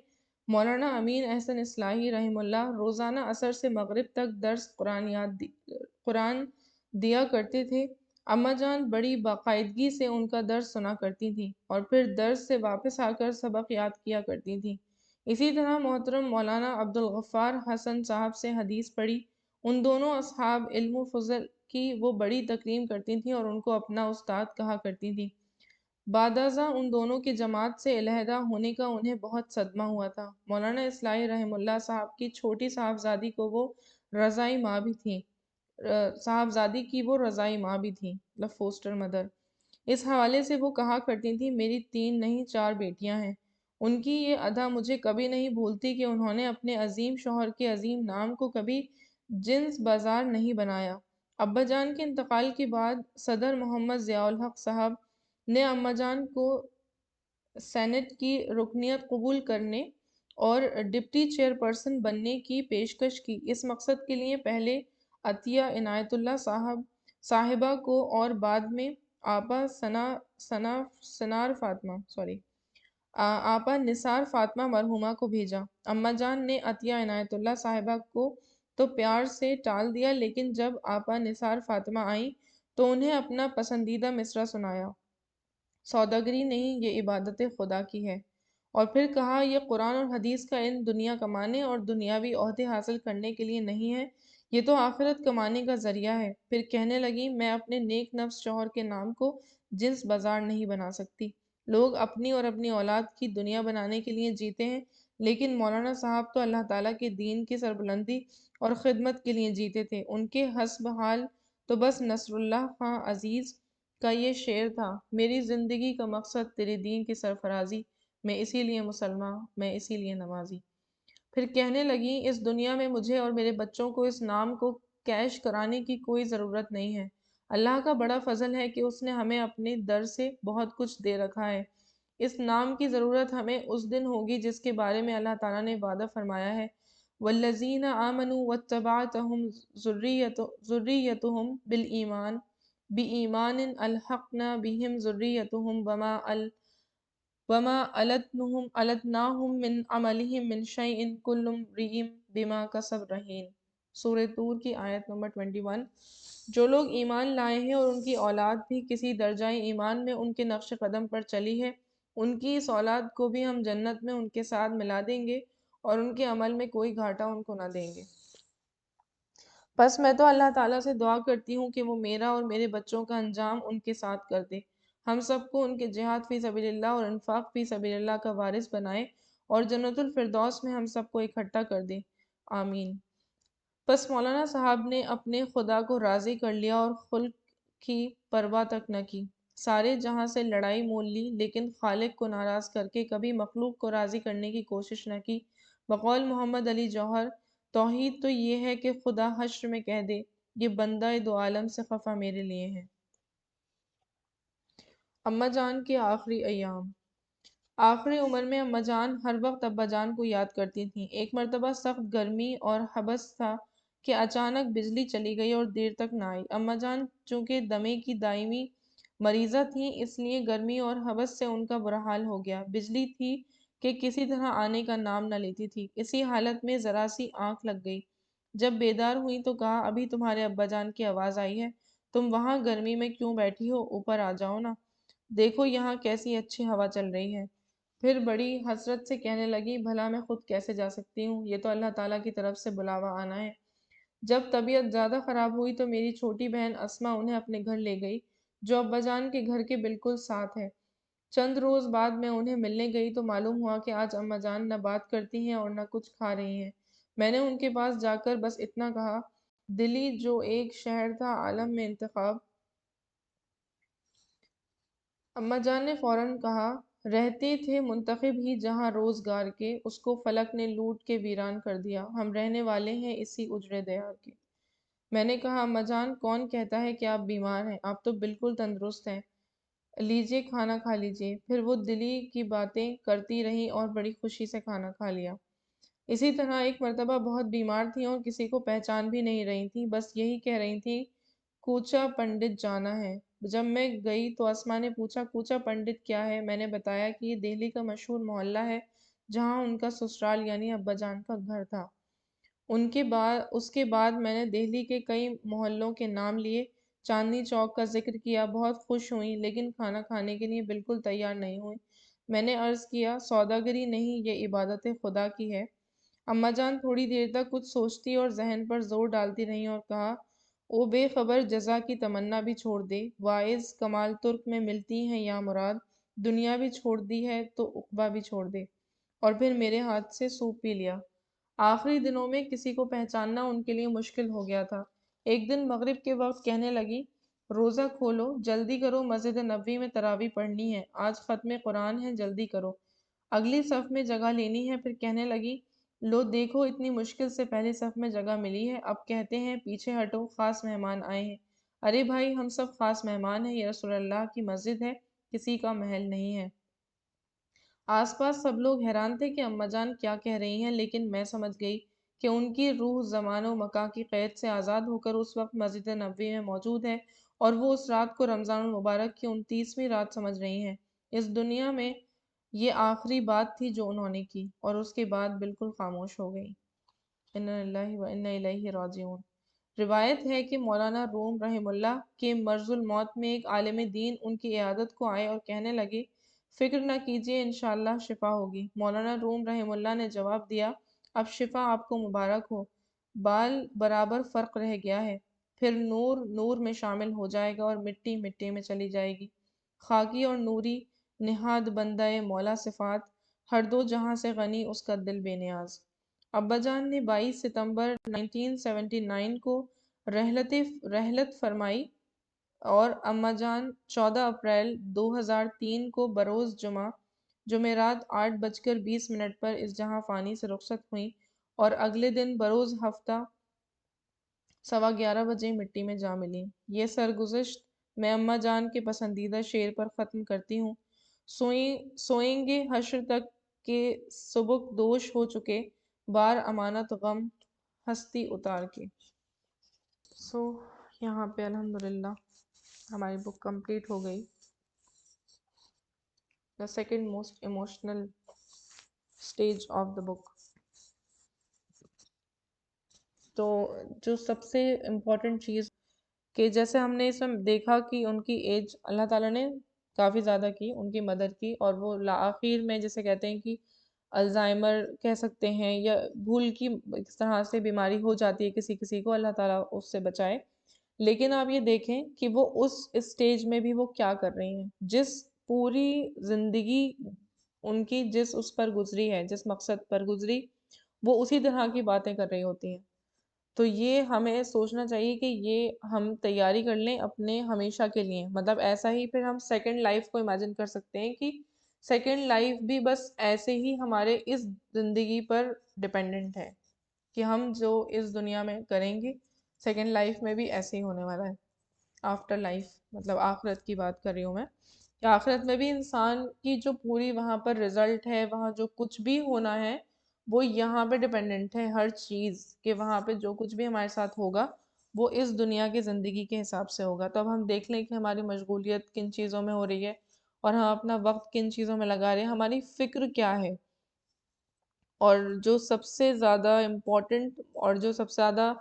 مولانا امین احسن اصلاحی رحمہ اللہ روزانہ عصر سے مغرب تک درس قرآن دیا کرتے تھے۔ اماں جان بڑی باقاعدگی سے ان کا درس سنا کرتی تھیں اور پھر درس سے واپس آ کر سبق یاد کیا کرتی تھیں۔ اسی طرح محترم مولانا عبدالغفار حسن صاحب سے حدیث پڑھی۔ ان دونوں اصحاب علم و فضل کی وہ بڑی تکریم کرتی تھیں اور ان کو اپنا استاد کہا کرتی تھیں۔ بعد ازاں ان دونوں کی جماعت سے علیحدہ ہونے کا انہیں بہت صدمہ ہوا تھا۔ مولانا اصلاحی رحمہ اللہ صاحب کی چھوٹی صاحبزادی کو وہ رضائی ماں بھی تھیں صاحبزادی کی وہ رضائی ماں بھی تھیں، مطلب فوسٹر مدر۔ اس حوالے سے وہ کہا کرتی تھیں، میری 3 نہیں 4 بیٹیاں ہیں۔ ان کی یہ ادا مجھے کبھی نہیں بھولتی کہ انہوں نے اپنے عظیم شوہر کے عظیم نام کو کبھی جنس بازار نہیں بنایا۔ ابا جان کے انتقال کے بعد صدر محمد ضیاء الحق صاحب نے اماں جان کو سینٹ کی رکنیت قبول کرنے اور ڈپٹی چیئرپرسن بننے کی پیشکش کی۔ اس مقصد کے لیے پہلے عطیہ عنایت اللہ صاحبہ کو اور بعد میں آپا آپا نثار فاطمہ مرحومہ کو بھیجا۔ اماں جان نے عطیہ عنایت اللہ صاحبہ کو تو پیار سے ٹال دیا، لیکن جب آپا نثار فاطمہ آئیں تو انہیں اپنا پسندیدہ مصرع سنایا، سوداگری نہیں یہ عبادت خدا کی ہے، اور پھر کہا، یہ قرآن اور حدیث کا علم دنیا کمانے اور دنیاوی عہدے حاصل کرنے کے لیے نہیں ہے، یہ تو آخرت کمانے کا ذریعہ ہے۔ پھر کہنے لگی، میں اپنے نیک نفس شوہر کے نام کو جنس بازار نہیں بنا سکتی۔ لوگ اپنی اور اپنی اولاد کی دنیا بنانے کے لیے جیتے ہیں، لیکن مولانا صاحب تو اللہ تعالیٰ کے دین کی سربلندی اور خدمت کے لیے جیتے تھے۔ ان کے حسب حال تو بس نصر اللہ خان عزیز کا یہ شعر تھا: میری زندگی کا مقصد تیرے دین کی سرفرازی، میں اسی لیے مسلمان، میں اسی لیے نمازی۔ پھر کہنے لگیں، اس دنیا میں مجھے اور میرے بچوں کو اس نام کو کیش کرانے کی کوئی ضرورت نہیں ہے۔ اللہ کا بڑا فضل ہے کہ اس نے ہمیں اپنے در سے بہت کچھ دے رکھا ہے۔ اس نام کی ضرورت ہمیں اس دن ہوگی جس کے بارے میں اللہ تعالیٰ نے وعدہ فرمایا ہے: وَالَّذِينَ آمَنُوا وَاتَّبَعَتْهُمْ ذُرِّيَّتُهُم بِالْإِيمَانِ بِإِيمَانٍ أَلْحَقْنَا بِهِمْ ذُرِّيَّتَهُمْ وَمَا أَلَتْنَاهُم مِّنْ عَمَلِهِم مِّن شَيْءٍ كُلُّ امْرِئٍ بِمَا كَسَبَ رَهِينٌ۔ سورہ طور کی آیت نمبر 21۔ جو لوگ ایمان لائے ہیں اور ان کی اولاد بھی کسی درجہ ایمان میں ان کے نقش قدم پر چلی ہے، ان کی اس اولاد کو بھی ہم جنت میں ان کے ساتھ ملا دیں گے اور ان کے عمل میں کوئی گھاٹا ان کو نہ دیں گے۔ بس میں تو اللہ تعالیٰ سے دعا کرتی ہوں کہ وہ میرا اور میرے بچوں کا انجام ان کے ساتھ کر دے، ہم سب کو ان کے جہاد فی سبیل اللہ اور انفاق فی سبیل اللہ کا وارث بنائے اور جنت الفردوس میں ہم سب کو اکٹھا کر دے، آمین۔ بس مولانا صاحب نے اپنے خدا کو راضی کر لیا اور خلق کی پرواہ تک نہ کی۔ سارے جہاں سے لڑائی مول لی، لیکن خالق کو ناراض کر کے کبھی مخلوق کو راضی کرنے کی کوشش نہ کی۔ بقول محمد علی جوہر، توحید تو یہ ہے کہ خدا حشر میں کہہ دے، یہ بندہ دو عالم سے خفا میرے لیے ہے۔ اماں جان کے آخری ایام۔ آخری عمر میں اماں جان ہر وقت ابا جان کو یاد کرتی تھیں۔ ایک مرتبہ سخت گرمی اور حبس تھا کہ اچانک بجلی چلی گئی اور دیر تک نہ آئی۔ اماں جان چونکہ دمے کی دائمی مریضہ تھیں، اس لیے گرمی اور حبس سے ان کا برا حال ہو گیا۔ بجلی تھی کہ کسی طرح آنے کا نام نہ لیتی تھی۔ اسی حالت میں ذرا سی آنکھ لگ گئی۔ جب بیدار ہوئی تو کہا، ابھی تمہارے ابا جان کی آواز آئی ہے، تم وہاں گرمی میں کیوں بیٹھی ہو، اوپر آ جاؤ نا، دیکھو یہاں کیسی اچھی ہوا چل رہی ہے۔ پھر بڑی حسرت سے کہنے لگی، بھلا میں خود کیسے جا سکتی ہوں، یہ تو اللہ تعالیٰ کی طرف سے بلاوا آنا ہے۔ جب طبیعت زیادہ خراب ہوئی تو میری چھوٹی بہن اسما انہیں اپنے گھر لے گئی، جو ابا جان کے گھر کے بالکل ساتھ ہے۔ چند روز بعد میں انہیں ملنے گئی تو معلوم ہوا کہ آج اماں جان نہ بات کرتی ہیں اور نہ کچھ کھا رہی ہیں۔ میں نے ان کے پاس جا کر بس اتنا کہا، دلی جو ایک شہر تھا عالم میں انتخاب۔ اماں جان نے فوراً کہا، رہتے تھے منتخب ہی جہاں روزگار کے، اس کو فلک نے لوٹ کے ویران کر دیا، ہم رہنے والے ہیں اسی اجڑے دیار کے۔ میں نے کہا، اماں جان کون کہتا ہے کہ آپ بیمار ہیں، آپ تو بالکل تندرست ہیں، لیجئے کھانا کھا لیجئے۔ پھر وہ دلی کی باتیں کرتی رہیں اور بڑی خوشی سے کھانا کھا لیا۔ اسی طرح ایک مرتبہ بہت بیمار تھیں اور کسی کو پہچان بھی نہیں رہی تھیں، بس یہی کہہ رہی تھیں، کوچا پنڈت جانا ہے۔ جب میں گئی تو اسما نے پوچھا، کوچا پنڈت کیا ہے؟ میں نے بتایا کہ یہ دہلی کا مشہور محلہ ہے جہاں ان کا سسرال یعنی ابا جان کا گھر تھا۔ اس کے بعد میں نے دہلی کے کئی محلوں کے نام لیے، چاندنی چوک کا ذکر کیا، بہت خوش ہوئیں لیکن کھانا کھانے کے لیے بالکل تیار نہیں ہوئیں۔ میں نے عرض کیا، سوداگری نہیں، یہ عبادت خدا کی ہے۔ اماں جان تھوڑی دیر تک کچھ سوچتی اور ذہن پر زور ڈالتی رہیں اور کہا، او بے خبر، جزا کی تمنا بھی چھوڑ دے، واعظ کمال ترک میں ملتی ہیں یا مراد، دنیا بھی چھوڑ دی ہے تو عقبہ بھی چھوڑ دے، اور پھر میرے ہاتھ سے سوپ پی لیا۔ آخری دنوں میں کسی کو پہچاننا ان کے لیے مشکل ہو گیا تھا۔ ایک دن مغرب کے وقت کہنے لگی، روزہ کھولو، جلدی کرو، مسجد نبوی میں تراویح پڑھنی ہے، آج ختم قرآن ہے، جلدی کرو، اگلی صف میں جگہ لینی ہے۔ پھر کہنے لگی، لو دیکھو، اتنی مشکل سے پہلی صف میں جگہ ملی ہے، اب کہتے ہیں پیچھے ہٹو، خاص مہمان آئے ہیں۔ ارے بھائی، ہم سب خاص مہمان ہیں، یہ رسول اللہ کی مسجد ہے، کسی کا محل نہیں ہے۔ آس پاس سب لوگ حیران تھے کہ اماں جان کیا کہہ رہی ہیں، لیکن میں سمجھ گئی کہ ان کی روح زمان و مکان کی قید سے آزاد ہو کر اس وقت مسجد نبوی میں موجود ہے، اور وہ اس رات کو رمضان المبارک کی 29ویں رات سمجھ رہی ہیں۔ اس دنیا میں یہ آخری بات تھی جو انہوں نے کی، اور اس کے بعد بالکل خاموش ہو گئی۔ انا للہ و انا الیہ راجعون۔ روایت ہے کہ مولانا روم رحمہ اللہ کے مرض الموت میں ایک عالم دین ان کی عیادت کو آئے اور کہنے لگے، فکر نہ کیجیے، انشاءاللہ شفا ہوگی۔ مولانا روم رحمہ اللہ نے جواب دیا، اب شفا آپ کو مبارک ہو، بال برابر فرق رہ گیا ہے، پھر نور نور میں شامل ہو جائے گا اور مٹی مٹی میں چلی جائے گی۔ خاکی اور نوری نہاد بندہ مولا صفات ہر دو جہاں سے غنی اس کا دل بے نیاز۔ ابا جان نے 22 ستمبر 1979 کو رحلت فرمائی اور اماں جان 14 اپریل 2003 کو بروز جمعرات 8:20 پر اس جہاں فانی سے رخصت ہوئیں اور اگلے دن بروز ہفتہ 11:15 بجے مٹی میں جا ملیں۔ یہ سرگزشت میں اماں جان کے پسندیدہ شعر پر ختم کرتی ہوں: سوئیں گے حشر تک کے سبک دوش ہو چکے، بار امانت غم ہستی اتار کے۔ سو یہاں پہ الحمدللہ ہماری بک کمپلیٹ ہو گئی۔ The second most emotional stage of the book. تو جو سب سے امپورٹنٹ چیز کہ جیسے ہم نے اس میں دیکھا کہ ان کی ایج اللہ تعالیٰ نے کافی زیادہ کی، ان کی مدد کی، اور وہ آخر میں جیسے کہتے ہیں کہ الزائمر کہہ سکتے ہیں یا بھول کی اس طرح سے بیماری ہو جاتی ہے کسی کو، اللہ تعالیٰ اس سے بچائے۔ لیکن آپ یہ دیکھیں کہ وہ اس اسٹیج میں بھی وہ کیا کر رہی ہیں، جس پوری زندگی ان کی جس اس پر گزری ہے، جس مقصد پر گزری، وہ اسی طرح کی باتیں کر رہی ہوتی ہیں۔ تو یہ ہمیں سوچنا چاہیے کہ یہ ہم تیاری کر لیں اپنے ہمیشہ کے لیے، مطلب ایسا ہی پھر ہم سیکنڈ لائف کو امیجن کر سکتے ہیں کہ سیکنڈ لائف بھی بس ایسے ہی ہمارے اس زندگی پر ڈپینڈنٹ ہے کہ ہم جو اس دنیا میں کریں گے سیکنڈ لائف میں بھی ایسے ہی ہونے والا ہے۔ آفٹر لائف مطلب آخرت کی بات کر رہی ہوں میں، کہ آخرت میں بھی انسان کی جو پوری وہاں پر رزلٹ ہے، وہاں جو کچھ بھی ہونا ہے وہ یہاں پہ ڈپینڈنٹ ہے ہر چیز، کہ وہاں پہ جو کچھ بھی ہمارے ساتھ ہوگا وہ اس دنیا کی زندگی کے حساب سے ہوگا۔ تو اب ہم دیکھ لیں کہ ہماری مشغولیت کن چیزوں میں ہو رہی ہے اور ہم اپنا وقت کن چیزوں میں لگا رہے ہیں، ہماری فکر کیا ہے۔ اور جو سب سے زیادہ امپورٹنٹ اور جو سب سے زیادہ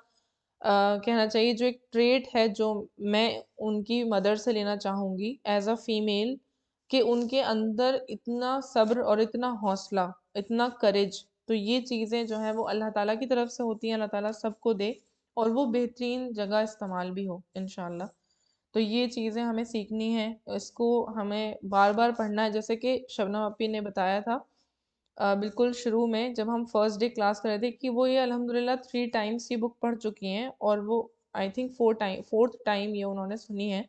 کہنا چاہیے جو ایک ٹریٹ ہے جو میں ان کی مدر سے لینا چاہوں گی ایز اے فیمیل، کہ ان کے اندر اتنا صبر اور اتنا حوصلہ، اتنا کریج، تو یہ چیزیں جو ہیں وہ اللہ تعالیٰ کی طرف سے ہوتی ہیں، اللہ تعالیٰ سب کو دے اور وہ بہترین جگہ استعمال بھی ہو انشاءاللہ۔ تو یہ چیزیں ہمیں سیکھنی ہیں، اس کو ہمیں بار بار پڑھنا ہے، جیسے کہ شبنم اپی نے بتایا تھا بالکل شروع میں جب ہم فرسٹ ڈے کلاس کر رہے تھے کہ وہ یہ الحمدللہ 3 ٹائمس یہ بک پڑھ چکی ہیں، اور وہ آئی تھنک 4th ٹائم یہ انہوں نے سنی ہے۔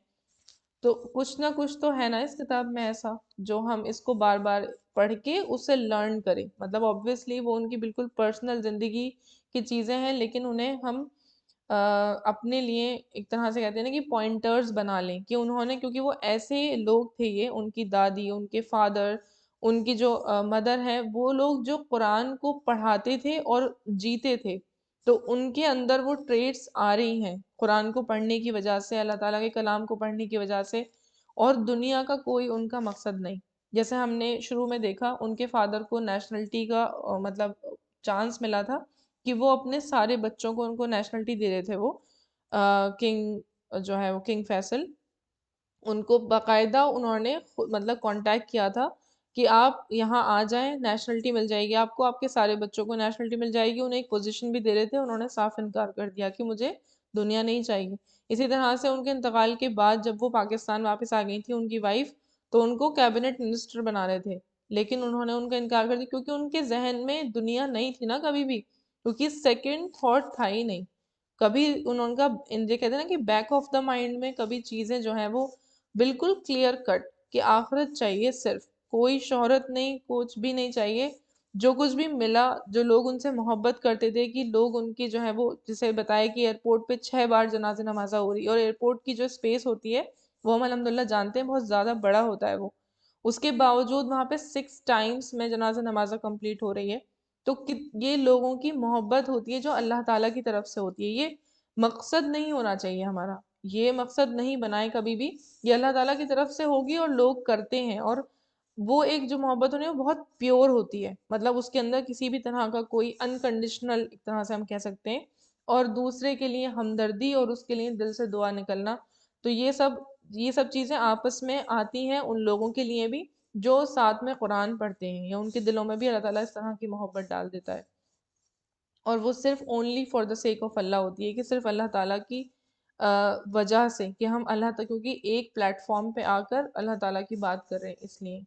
تو کچھ نہ کچھ تو ہے نا اس کتاب میں ایسا جو ہم اس کو بار بار پڑھ کے اسے لرن کریں، مطلب obviously وہ ان کی بالکل پرسنل زندگی کی چیزیں ہیں، لیکن انہیں ہم اپنے لیے ایک طرح سے کہتے ہیں نا کہ پوائنٹرز بنا لیں، کہ انہوں نے کیونکہ وہ ایسے لوگ تھے، یہ ان کی دادی، ان کے فادر، ان کی جو مدر ہے، وہ لوگ جو قرآن کو پڑھاتے تھے اور جیتے تھے، تو ان کے اندر وہ ٹریٹس آ رہی ہیں قرآن کو پڑھنے کی وجہ سے، اللہ تعالیٰ کے کلام کو پڑھنے کی وجہ سے، اور دنیا کا کوئی ان کا مقصد نہیں۔ جیسے ہم نے شروع میں دیکھا ان کے فادر کو نیشنلٹی کا مطلب چانس ملا تھا کہ وہ اپنے سارے بچوں کو ان کو نیشنلٹی دے رہے تھے، وہ کنگ جو ہے وہ کنگ فیصل، ان کو باقاعدہ انہوں نے مطلب کانٹیکٹ کیا تھا کہ آپ یہاں آ جائیں، نیشنلٹی مل جائے گی آپ کو، آپ کے سارے بچوں کو نیشنلٹی مل جائے گی۔ انہیں ایک پوزیشن بھی دے رہے تھے، انہوں نے صاف انکار کر دیا کہ مجھے دنیا نہیں چاہیے۔ اسی طرح سے ان کے انتقال کے بعد جب وہ پاکستان واپس آ گئی تھی ان کی وائف، تو ان کو کیبنٹ منسٹر بنا رہے تھے، لیکن انہوں نے ان کا انکار کر دیا کیونکہ ان کے ذہن میں دنیا نہیں تھی نا کبھی بھی، کیونکہ سیکنڈ تھاٹ تھا ہی نہیں کبھی انہوں کا، یہ کہتے ہیں نا کہ بیک آف دا مائنڈ میں کبھی چیزیں جو ہیں وہ بالکل کلیئر کٹ کہ آخرت چاہیے، صرف کوئی شہرت نہیں، کچھ بھی نہیں چاہیے۔ جو کچھ بھی ملا، جو لوگ ان سے محبت کرتے تھے، کہ لوگ ان کی جو ہے وہ جسے بتایا کہ ایئرپورٹ پہ 6 بار جنازہ نمازہ ہو رہی ہے، اور ایئرپورٹ کی جو اسپیس ہوتی ہے وہ ہم الحمدللہ جانتے ہیں بہت زیادہ بڑا ہوتا ہے وہ، اس کے باوجود وہاں پہ 6 ٹائمز میں جنازہ نمازہ کمپلیٹ ہو رہی ہے۔ تو یہ لوگوں کی محبت ہوتی ہے جو اللہ تعالیٰ کی طرف سے ہوتی ہے، یہ مقصد نہیں ہونا چاہیے ہمارا، یہ مقصد نہیں بنائے کبھی بھی، یہ اللہ تعالیٰ کی طرف سے ہوگی اور لوگ کرتے ہیں، اور وہ ایک جو محبت ہوتی ہے وہ بہت پیور ہوتی ہے، مطلب اس کے اندر کسی بھی طرح کا کوئی انکنڈیشنل ایک طرح سے ہم کہہ سکتے ہیں، اور دوسرے کے لیے ہمدردی اور اس کے لیے دل سے دعا نکلنا، تو یہ سب چیزیں آپس میں آتی ہیں ان لوگوں کے لیے بھی جو ساتھ میں قرآن پڑھتے ہیں، یا ان کے دلوں میں بھی اللہ تعالیٰ اس طرح کی محبت ڈال دیتا ہے، اور وہ صرف only for the sake of اللہ ہوتی ہے، کہ صرف اللہ تعالیٰ کی وجہ سے، کہ ہم اللہ تعالیٰ کیونکہ ایک پلیٹ فارم پہ آ کر اللہ تعالیٰ کی بات کر رہے ہیں اس لیے۔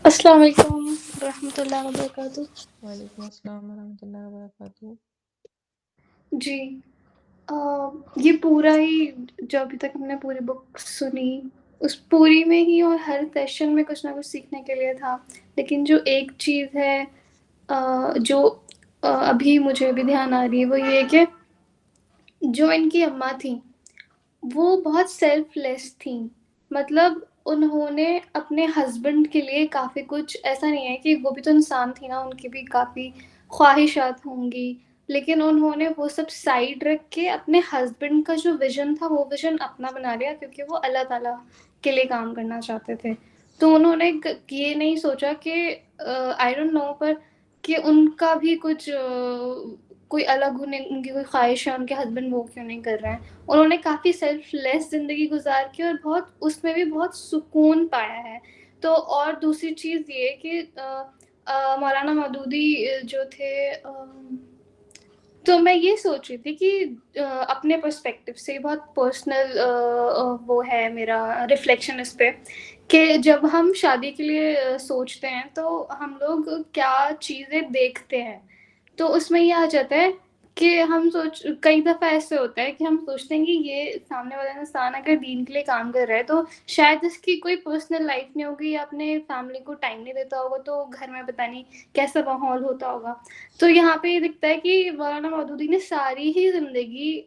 السلام علیکم ورحمۃ اللہ وبرکاتہ. وعلیکم السلام ورحمۃ اللہ وبرکاتہ. جی یہ پورا ہی جو ابھی تک ہم نے پوری بک سنی اس پوری میں ہی اور ہر سیشن میں کچھ نہ کچھ سیکھنے کے لیے تھا. لیکن جو ایک چیز ہے جو ابھی مجھے بھی دھیان آ رہی ہے وہ یہ کہ جو ان کی اماں تھیں وہ بہت سیلف لیس تھیں. مطلب انہوں نے اپنے ہسبینڈ کے لیے کافی کچھ، ایسا نہیں ہے کہ وہ بھی تو انسان تھی نا، ان کی بھی کافی خواہشات ہوں گی، لیکن انہوں نے وہ سب سائڈ رکھ کے اپنے ہسبینڈ کا جو ویژن تھا وہ ویژن اپنا بنا لیا، کیونکہ وہ اللہ تعالیٰ کے لیے کام کرنا چاہتے تھے. تو انہوں نے یہ نہیں سوچا کہ آئی ڈونٹ نو، پر کہ ان کا بھی کچھ کوئی الگ ان کی کوئی خواہش ہے، ان کے ہسبینڈ وہ کیوں نہیں کر رہے ہیں. انہوں نے کافی سیلف لیس زندگی گزار کی اور بہت اس میں بھی بہت سکون پایا ہے. تو اور دوسری چیز یہ کہ مولانا مودودی جو تھے، تو میں یہ سوچ رہی تھی کہ اپنے پرسپیکٹیو سے بہت پرسنل وہ ہے میرا ریفلیکشن اس پہ، کہ جب ہم شادی کے لیے سوچتے ہیں تو ہم لوگ کیا چیزیں دیکھتے ہیں. تو اس میں یہ آ جاتا ہے کہ ہم کئی دفعہ ایسے ہوتا ہے کہ ہم سوچتے ہیں کہ یہ سامنے والا انسان اگر دین کے لیے کام کر رہا ہے تو شاید اس کی کوئی پرسنل لائف نہیں ہوگی، یا اپنے فیملی کو ٹائم نہیں دیتا ہوگا، تو گھر میں پتہ نہیں کیسا ماحول ہوتا ہوگا. تو یہاں پہ یہ دکھتا ہے کہ مولانا مودودی نے ساری ہی زندگی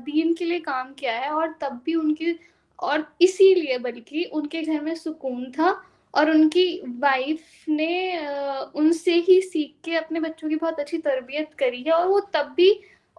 دین کے لیے کام کیا ہے، اور تب بھی ان کی، اور اسی لیے بلکہ ان کے گھر میں سکون تھا، اور ان کی وائف نے ان سے ہی سیکھ کے اپنے بچوں کی بہت اچھی تربیت کری ہے. اور وہ تب بھی،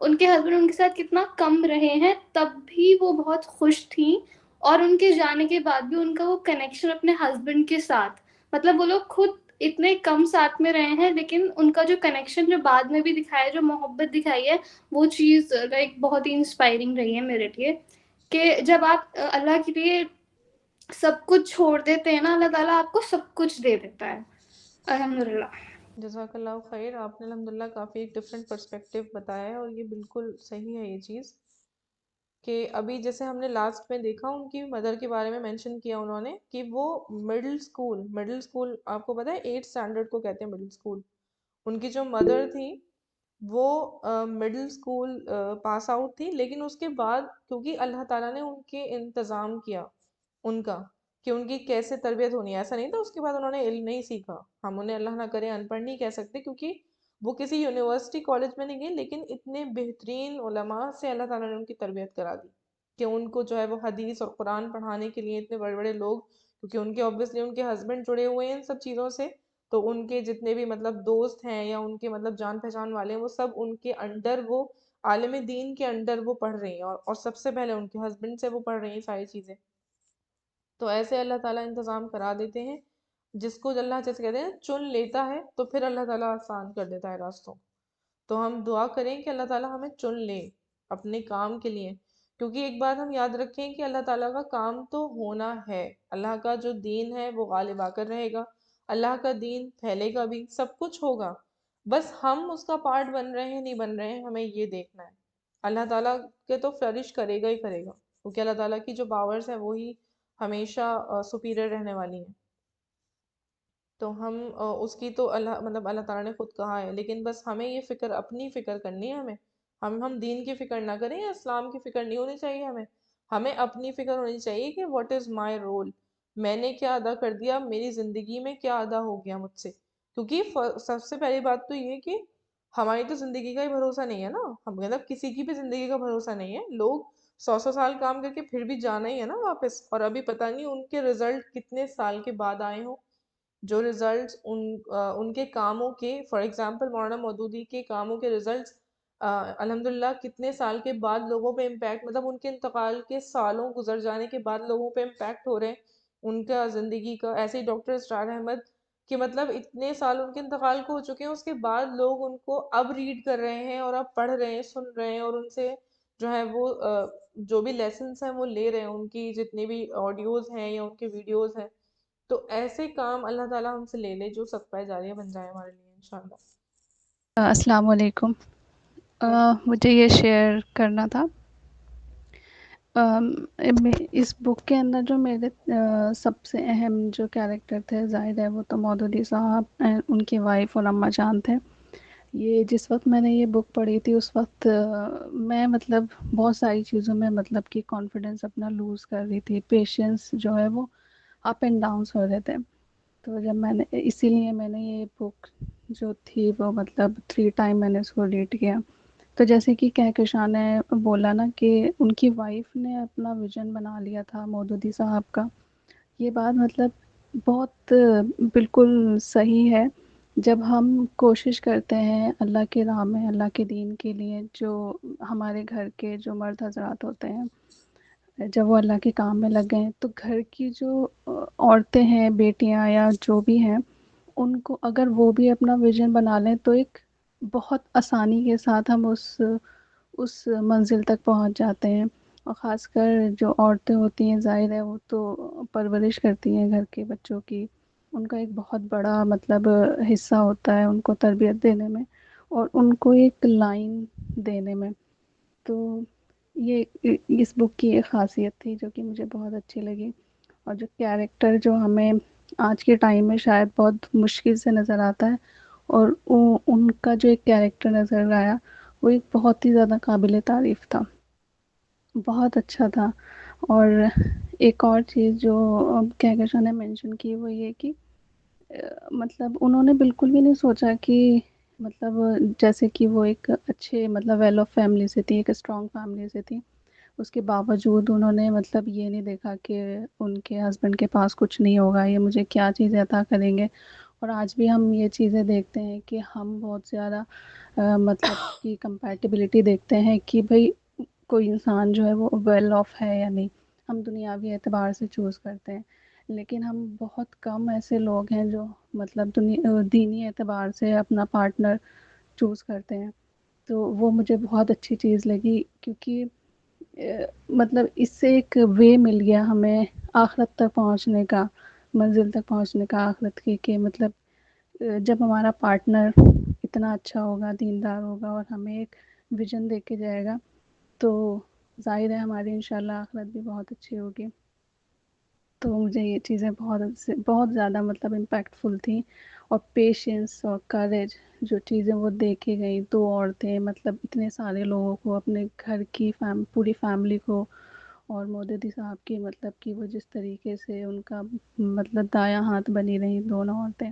ان کے ہسبینڈ ان کے ساتھ کتنا کم رہے ہیں تب بھی وہ بہت خوش تھیں. اور ان کے جانے کے بعد بھی ان کا وہ کنیکشن اپنے ہسبینڈ کے ساتھ، مطلب وہ لوگ خود اتنے کم ساتھ میں رہے ہیں لیکن ان کا جو کنیکشن جو بعد میں بھی دکھایا، جو محبت دکھائی ہے، وہ چیز لائک بہت ہی انسپائرنگ رہی ہے میرے لیے. کہ جب آپ اللہ کے لیے سب کچھ چھوڑ دیتے ہیں نا، اللہ تعالیٰ آپ کو سب کچھ دے دیتا ہے. الحمدللہ. جزاک اللہ خیر. آپ نے الحمدللہ کافی ایک ڈفرینٹ پرسپیکٹیو بتایا ہے، اور یہ بالکل صحیح ہے یہ چیز کہ ابھی جیسے ہم نے لاسٹ میں دیکھا ان کی مدر کے بارے میں مینشن کیا انہوں نے کہ وہ مڈل اسکول آپ کو پتا ہے 8th اسٹینڈرڈ کو کہتے ہیں مڈل اسکول. ان کی جو مدر تھی وہ مڈل اسکول پاس آؤٹ تھی، لیکن اس کے بعد کیونکہ اللہ تعالیٰ نے ان کے انتظام کیا ان کا کہ ان کی کیسے تربیت ہونی ہے، ایسا نہیں تھا اس کے بعد انہوں نے علم نہیں سیکھا. ہم انہیں اللہ نہ کرے ان پڑھ نہیں کہہ سکتے کیونکہ وہ کسی یونیورسٹی کالج میں نہیں گئے، لیکن اتنے بہترین علماء سے اللہ تعالیٰ نے ان کی تربیت کرا دی کہ ان کو جو ہے وہ حدیث اور قرآن پڑھانے کے لیے اتنے بڑے بڑے لوگ، کیونکہ ان کے obviously ان کے ہسبینڈ جڑے ہوئے ہیں ان سب چیزوں سے، تو ان کے جتنے بھی مطلب دوست ہیں یا ان کے مطلب جان پہچان والے ہیں وہ سب ان کے انڈر، وہ عالم دین کے انڈر وہ پڑھ رہی ہیں، اور سب سے پہلے ان کے ہسبینڈ سے وہ پڑھ رہی ہیں ساری چیزیں. تو ایسے اللہ تعالیٰ انتظام کرا دیتے ہیں، جس کو اللہ جیسے کہتے ہیں چن لیتا ہے تو پھر اللہ تعالیٰ آسان کر دیتا ہے راستوں. تو ہم دعا کریں کہ اللہ تعالیٰ ہمیں چن لے اپنے کام کے لیے، کیونکہ ایک بات ہم یاد رکھیں کہ اللہ تعالیٰ کا کام تو ہونا ہے، اللہ کا جو دین ہے وہ غالب آ کر رہے گا، اللہ کا دین پھیلے گا بھی، سب کچھ ہوگا، بس ہم اس کا پارٹ بن رہے ہیں نہیں بن رہے ہیں ہمیں یہ دیکھنا ہے. اللہ تعالیٰ کے تو فلرش کرے گا ہی کرے گا، کیونکہ اللہ تعالیٰ کی جو پاورز ہیں وہی ہمیشہ سپیریئر رہنے والی ہیں. تو ہم اس کی تو اللہ مطلب اللہ تعالیٰ نے خود کہا ہے، لیکن بس ہمیں یہ فکر اپنی فکر کرنی ہے. ہم دین کی فکر نہ کریں یا اسلام کی فکر نہیں ہونی چاہیے ہمیں اپنی فکر ہونی چاہیے کہ واٹ از مائی رول، میں نے کیا ادا کر دیا، میری زندگی میں کیا ادا ہو گیا مجھ سے. کیونکہ سب سے پہلی بات تو یہ کہ ہماری تو زندگی کا ہی بھروسہ نہیں ہے نا، ہم مطلب کسی کی بھی زندگی کا بھروسہ نہیں ہے. لوگ 100 سال کام کر کے پھر بھی جانا ہی ہے نا واپس، اور ابھی پتہ نہیں ان کے رزلٹ کتنے سال کے بعد آئے ہوں. جو ریزلٹس ان کے کاموں کے، فار ایگزامپل مولانا مودودی کے کاموں کے ریزلٹس الحمدللہ کتنے سال کے بعد لوگوں پہ امپیکٹ، مطلب ان کے انتقال کے سالوں گزر جانے کے بعد لوگوں پہ امپیکٹ ہو رہے ہیں ان کا زندگی کا. ایسے ہی ڈاکٹر اسرار احمد کہ مطلب اتنے سال ان کے انتقال کو ہو چکے ہیں، اس کے بعد لوگ ان کو اب ریڈ کر رہے ہیں اور اب پڑھ رہے ہیں، سن رہے ہیں، اور ان سے جو ہے وہ جو بھی لیسنس ہیں وہ لے رہے ہیں، ان کی جتنی بھی آڈیوز ہیں یا ان کے ویڈیوز ہیں. تو ایسے کام اللہ تعالیٰ ہم سے لے لے جو صدقہ جاریہ بن جائے ہمارے لیے انشاءاللہ. السلام علیکم. مجھے یہ شیئر کرنا تھا. اس بک کے اندر جو میرے سب سے اہم جو کیریکٹر تھے ظاہر ہے وہ تو مودودی صاحب ان کی وائف اور اماں جان تھے. یہ جس وقت میں نے یہ بک پڑھی تھی اس وقت میں مطلب بہت ساری چیزوں میں مطلب کہ کانفیڈنس اپنا لوز کر رہی تھی. پیشنس جو ہے وہ اپ اینڈ ڈاؤنس ہو رہے تھے. تو جب میں نے اسی لیے میں نے یہ بک جو تھی وہ مطلب 3 ٹائم میں نے اس کو ریڈ کیا. تو جیسے کہ کہکشاں نے بولا نا کہ ان کی وائف نے اپنا ویژن بنا لیا تھا مودودی صاحب کا. یہ بات مطلب بہت بالکل صحیح ہے. جب ہم کوشش کرتے ہیں اللہ کے راہ میں اللہ کے دین کے لیے، جو ہمارے گھر کے جو مرد حضرات ہوتے ہیں جب وہ اللہ کے کام میں لگ گئے ہیں تو گھر کی جو عورتیں ہیں، بیٹیاں یا جو بھی ہیں، ان کو اگر وہ بھی اپنا ویژن بنا لیں تو ایک بہت آسانی کے ساتھ ہم اس منزل تک پہنچ جاتے ہیں. اور خاص کر جو عورتیں ہوتی ہیں ظاہر ہے وہ تو پرورش کرتی ہیں گھر کے بچوں کی. ان کا ایک بہت بڑا مطلب حصہ ہوتا ہے ان کو تربیت دینے میں اور ان کو ایک لائن دینے میں. تو یہ اس بک کی ایک خاصیت تھی جو کہ مجھے بہت اچھی لگی. اور جو کیریکٹر جو ہمیں آج کے ٹائم میں شاید بہت مشکل سے نظر آتا ہے اور ان کا جو ایک کیریکٹر نظر آیا وہ ایک بہت ہی زیادہ قابل تعریف تھا. بہت اچھا تھا. اور ایک اور چیز جو کہکشاں نے مینشن کی وہ یہ کہ مطلب انہوں نے بالکل بھی نہیں سوچا کہ مطلب جیسے کہ وہ ایک اچھے مطلب ویل آف فیملی سے تھی، ایک اسٹرانگ فیملی سے تھی. اس کے باوجود انہوں نے مطلب یہ نہیں دیکھا کہ ان کے ہسبینڈ کے پاس کچھ نہیں ہوگا، یہ مجھے کیا چیزیں عطا کریں گے. اور آج بھی ہم یہ چیزیں دیکھتے ہیں کہ ہم بہت زیادہ مطلب کی کمپیٹیبلٹی دیکھتے ہیں کہ بھئی کوئی انسان جو ہے وہ ویل آف ہے یا نہیں. ہم دنیاوی اعتبار سے چوز کرتے ہیں لیکن ہم بہت کم ایسے لوگ ہیں جو مطلب دینی اعتبار سے اپنا پارٹنر چوز کرتے ہیں. تو وہ مجھے بہت اچھی چیز لگی کیونکہ مطلب اس سے ایک وے مل گیا ہمیں آخرت تک پہنچنے کا، منزل تک پہنچنے کا آخرت کی. کہ مطلب جب ہمارا پارٹنر اتنا اچھا ہوگا، دیندار ہوگا اور ہمیں ایک ویژن دے کے جائے گا تو ظاہر ہے ہماری انشاءاللہ آخرت بھی بہت اچھی ہوگی. تو مجھے یہ چیزیں بہت زیادہ مطلب امپیکٹ فل تھیں. اور پیشنس اور کریج جو چیزیں وہ دیکھی گئیں، 2 عورتیں مطلب اتنے سارے لوگوں کو، اپنے گھر کی پوری فیملی کو، اور مودودی صاحب کی مطلب کہ وہ جس طریقے سے ان کا مطلب دایاں ہاتھ بنی رہیں دونوں عورتیں،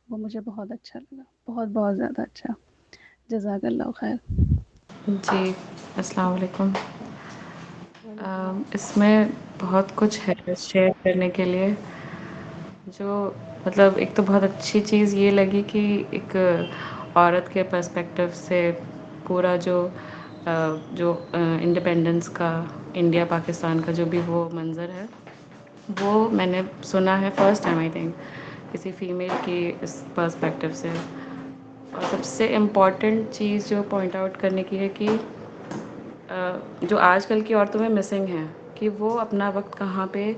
وہ مجھے بہت اچھا لگا. بہت بہت زیادہ اچھا. جزاک اللہ خیر. جی السلام علیکم. وعلیکم اس میں بہت کچھ ہے شیئر کرنے کے لیے. جو مطلب ایک تو بہت اچھی چیز یہ لگی کہ ایک عورت کے پرسپیکٹیو سے پورا جو انڈیپینڈنس کا، انڈیا پاکستان کا جو بھی وہ منظر ہے وہ میں نے سنا ہے فرسٹ ٹائم آئی تھنک کسی فیمیل کی اس پرسپیکٹیو سے. اور سب سے امپورٹنٹ چیز جو پوائنٹ آؤٹ کرنے کی ہے کہ جو آج کل کی عورتوں میں مسنگ ہیں کہ وہ اپنا وقت کہاں پہ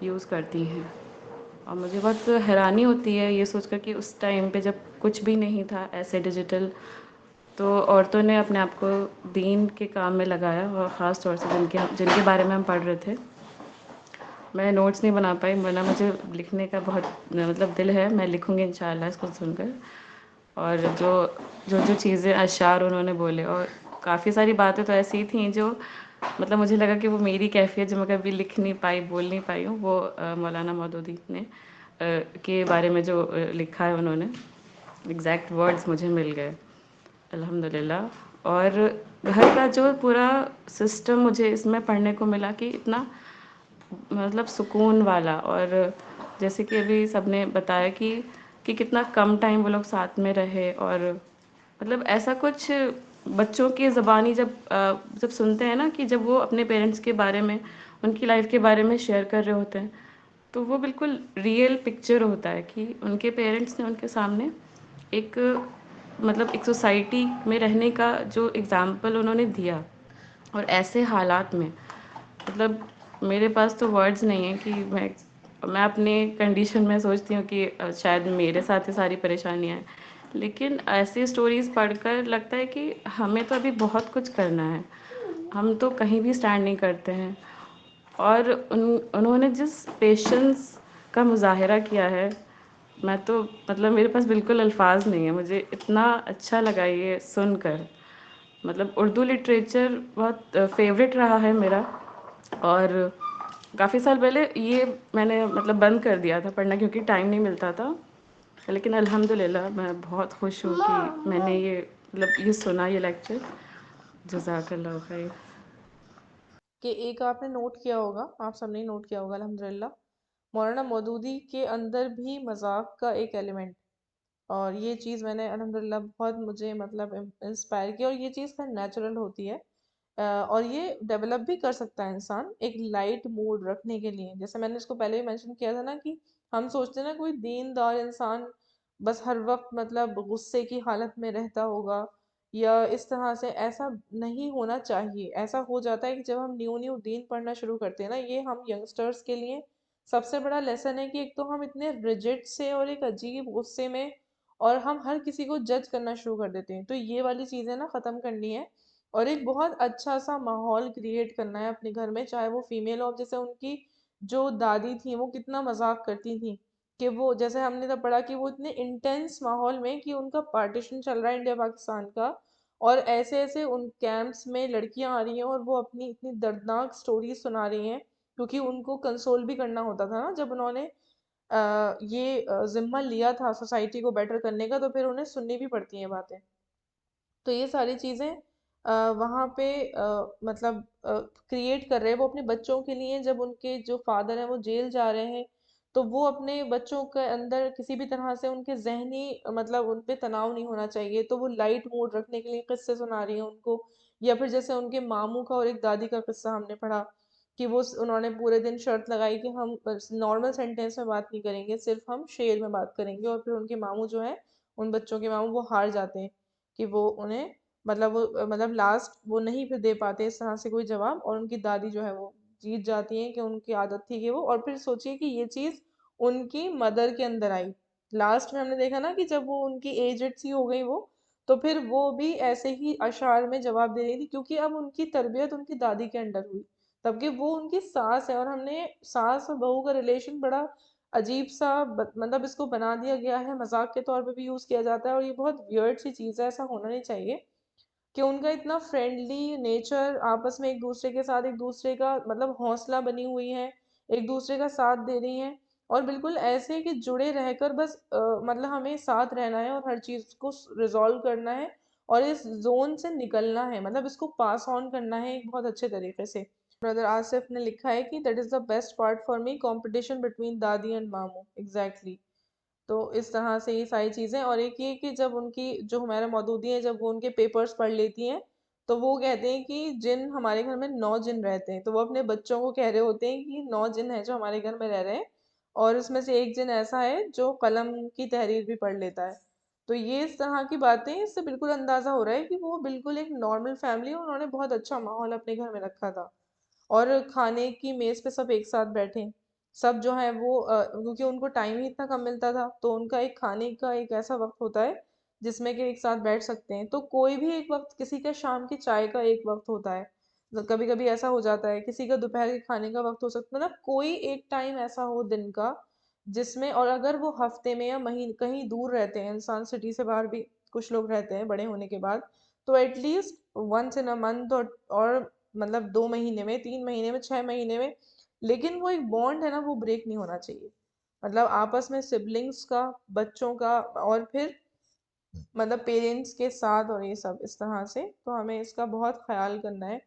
یوز کرتی ہیں. اور مجھے بہت حیرانی ہوتی ہے یہ سوچ کر کہ اس ٹائم پہ جب کچھ بھی نہیں تھا ایسے ڈیجیٹل، تو عورتوں نے اپنے آپ کو دین کے کام میں لگایا. اور خاص طور سے جن کے بارے میں ہم پڑھ رہے تھے. میں نوٹس نہیں بنا پائی ورنہ مجھے لکھنے کا بہت مطلب دل ہے، میں لکھوں گی انشاءاللہ اس کو سن کر. اور جو چیزیں اشعار انہوں نے بولے، اور کافی ساری باتیں تو ایسی تھیں جو مطلب مجھے لگا کہ وہ میری کیفیت جو میں کبھی لکھ نہیں پائی، بول نہیں پائی ہوں، وہ مولانا مودودی نے کے بارے میں جو لکھا ہے انہوں نے، ایگزیکٹ ورڈز مجھے مل گئے الحمدللہ. اور گھر کا جو پورا سسٹم مجھے اس میں پڑھنے کو ملا کہ اتنا مطلب سکون والا. اور جیسے کہ ابھی سب نے بتایا کہ کتنا کم ٹائم وہ لوگ ساتھ میں رہے. اور مطلب ایسا کچھ بچوں کی زبانی جب سنتے ہیں نا کہ جب وہ اپنے پیرنٹس کے بارے میں، ان کی لائف کے بارے میں شیئر کر رہے ہوتے ہیں تو وہ بالکل ریئل پکچر ہوتا ہے کہ ان کے پیرنٹس نے ان کے سامنے ایک مطلب ایک سوسائٹی میں رہنے کا جو اگزامپل انہوں نے دیا. اور ایسے حالات میں مطلب میرے پاس تو ورڈز نہیں ہیں کہ میں اپنی کنڈیشن میں سوچتی ہوں کہ شاید میرے ساتھ ہی ساری پریشانیاں ہیں. لیکن ایسی اسٹوریز پڑھ کر لگتا ہے کہ ہمیں تو ابھی بہت کچھ کرنا ہے. ہم تو کہیں بھی اسٹینڈ نہیں کرتے ہیں. اور انہوں نے جس پیشنس کا مظاہرہ کیا ہے، میں تو مطلب میرے پاس بالکل الفاظ نہیں ہیں، مجھے اتنا اچھا لگا یہ سن کر. مطلب اردو لٹریچر بہت فیوریٹ رہا ہے میرا، اور کافی سال پہلے یہ میں نے مطلب بند کر دیا تھا پڑھنا کیونکہ ٹائم نہیں ملتا تھا. لیکن الحمدللہ میں بہت خوش ہوں کہ میں نے یہ مطلب یہ سنا یہ لیکچر. جزاک اللہ خیر. کہ ایک آپ نے نوٹ کیا ہوگا، آپ سب نے نوٹ کیا ہوگا الحمدللہ، مولانا مودودی کے اندر بھی مذاق کا ایک ایلیمنٹ، اور یہ چیز میں نے الحمدللہ بہت مجھے مطلب انسپائر کیا، اور یہ چیز کا نیچرل ہوتی ہے، اور یہ ڈیولپ بھی کر سکتا ہے انسان ایک لائٹ موڈ رکھنے کے لیے. جیسے میں نے اس کو پہلے بھی مینشن کیا تھا نا کہ ہم سوچتے ہیں نا کوئی دیندار انسان بس ہر وقت مطلب غصے کی حالت میں رہتا ہوگا یا اس طرح سے، ایسا نہیں ہونا چاہیے. ایسا ہو جاتا ہے کہ جب ہم نیو نیو دین پڑھنا شروع کرتے ہیں نا، یہ ہم ینگسٹرز کے لیے سب سے بڑا لیسن ہے کہ ایک تو ہم اتنے ریجڈ سے اور ایک عجیب غصے میں، اور ہم ہر کسی کو جج کرنا شروع کر دیتے ہیں. تو یہ والی چیزیں نا ختم کرنی ہے، اور ایک بہت اچھا سا ماحول کریٹ کرنا ہے اپنے گھر میں، چاہے وہ فیمیل ہو. جیسے ان کی جو دادی تھیں وہ کتنا مذاق کرتی تھیں، کہ وہ جیسے ہم نے تب پڑھا کہ وہ اتنے انٹینس ماحول میں کہ ان کا پارٹیشن چل رہا ہے انڈیا پاکستان کا، اور ایسے ایسے ان کیمپس میں لڑکیاں آ رہی ہیں اور وہ اپنی اتنی دردناک سٹوریز سنا رہی ہیں، کیونکہ ان کو کنسول بھی کرنا ہوتا تھا نا جب انہوں نے یہ ذمہ لیا تھا سوسائٹی کو بیٹر کرنے کا، تو پھر انہیں سننی بھی پڑتی ہیں باتیں. تو یہ ساری چیزیں وہاں پہ مطلب کریٹ کر رہے ہیں وہ اپنے بچوں کے لیے. جب ان کے جو فادر ہیں وہ جیل جا رہے ہیں، تو وہ اپنے بچوں کے اندر کسی بھی طرح سے ان کے ذہنی مطلب ان پہ تناؤ نہیں ہونا چاہیے، تو وہ لائٹ موڈ رکھنے کے لیے قصے سنا رہی ہیں ان کو. یا پھر جیسے ان کے ماموں کا اور ایک دادی کا قصہ ہم نے پڑھا کہ وہ انہوں نے پورے دن شرط لگائی کہ ہم نارمل سینٹینس میں بات نہیں کریں گے، صرف ہم شعر میں بات کریں گے. اور پھر ان کے ماموں جو ہیں، ان بچوں کے ماموں، وہ ہار جاتے ہیں کہ وہ انہیں مطلب وہ مطلب لاسٹ وہ نہیں پھر دے پاتے اس طرح سے کوئی جواب، اور ان کی دادی جو ہے وہ جیت جاتی ہیں کہ ان کی عادت تھی کہ وہ. اور پھر سوچئے کہ یہ چیز ان کی مدر کے اندر آئی. لاسٹ میں ہم نے دیکھا نا کہ جب وہ ان کی ایجڈ سی ہو گئی وہ، تو پھر وہ بھی ایسے ہی اشعار میں جواب دے رہی تھی، کیونکہ اب ان کی تربیت ان کی دادی کے انڈر ہوئی، تب کہ وہ ان کی ساس ہے. اور ہم نے ساس اور بہو کا ریلیشن بڑا عجیب سا مطلب اس کو بنا دیا گیا ہے، مذاق کے طور پہ بھی یوز کیا جاتا ہے، اور یہ بہت ویئرڈ سی چیز ہے، ایسا ہونا نہیں چاہیے کہ ان کا اتنا فرینڈلی نیچر، آپس میں ایک دوسرے کے ساتھ ایک دوسرے کا مطلب حوصلہ بنی ہوئی ہیں، ایک دوسرے کا ساتھ دے رہی ہیں، اور بالکل ایسے کہ جڑے رہ کر بس مطلب ہمیں ساتھ رہنا ہے اور ہر چیز کو ریزالو کرنا ہے، اور اس زون سے نکلنا ہے، مطلب اس کو پاس آن کرنا ہے ایک بہت اچھے طریقے سے. بردر آصف نے لکھا ہے کہ that is the best part for me, competition between دادی اینڈ ماموں. ایگزیکٹلی. تو اس طرح سے یہ ساری چیزیں. اور ایک یہ کہ جب ان کی جو ہمارا مودودی ہیں، جب وہ ان کے پیپرز پڑھ لیتی ہیں، تو وہ کہتے ہیں کہ جن ہمارے گھر میں 9 جن رہتے ہیں، تو وہ اپنے بچوں کو کہہ رہے ہوتے ہیں کہ 9 جن ہیں جو ہمارے گھر میں رہ رہے ہیں، اور اس میں سے ایک جن ایسا ہے جو قلم کی تحریر بھی پڑھ لیتا ہے. تو یہ اس طرح کی باتیں، اس سے بالکل اندازہ ہو رہا ہے کہ وہ بالکل ایک نارمل فیملی، اور انہوں نے بہت اچھا ماحول اپنے گھر میں رکھا تھا. اور کھانے کی میز پہ سب ایک ساتھ بیٹھے، سب جو ہے وہ کیونکہ ان کو ٹائم ہی اتنا کم ملتا تھا، تو ان کا ایک کھانے کا ایک ایسا وقت ہوتا ہے جس میں کہ ایک ساتھ بیٹھ سکتے ہیں. تو کوئی بھی ایک وقت، کسی کا شام کی چائے کا ایک وقت ہوتا ہے، کبھی کبھی ایسا ہو جاتا ہے کسی کا دوپہر کے کھانے کا وقت ہو سکتا ہے، مطلب کوئی ایک ٹائم ایسا ہو دن کا جس میں. اور اگر وہ ہفتے میں یا مہینے کہیں دور رہتے ہیں، انسان سٹی سے باہر بھی کچھ لوگ رہتے ہیں بڑے ہونے کے بعد، تو at least once in a month, اور مطلب 2 مہینے میں، 3 مہینے میں، 6 مہینے میں، لیکن وہ ایک بانڈ ہے نا، وہ بریک نہیں ہونا چاہیے. مطلب آپس میں سبلنگز کا، بچوں کا، اور پھر مطلب پیرنٹس کے ساتھ، اور یہ سب اس طرح سے. تو ہمیں اس کا بہت خیال کرنا ہے،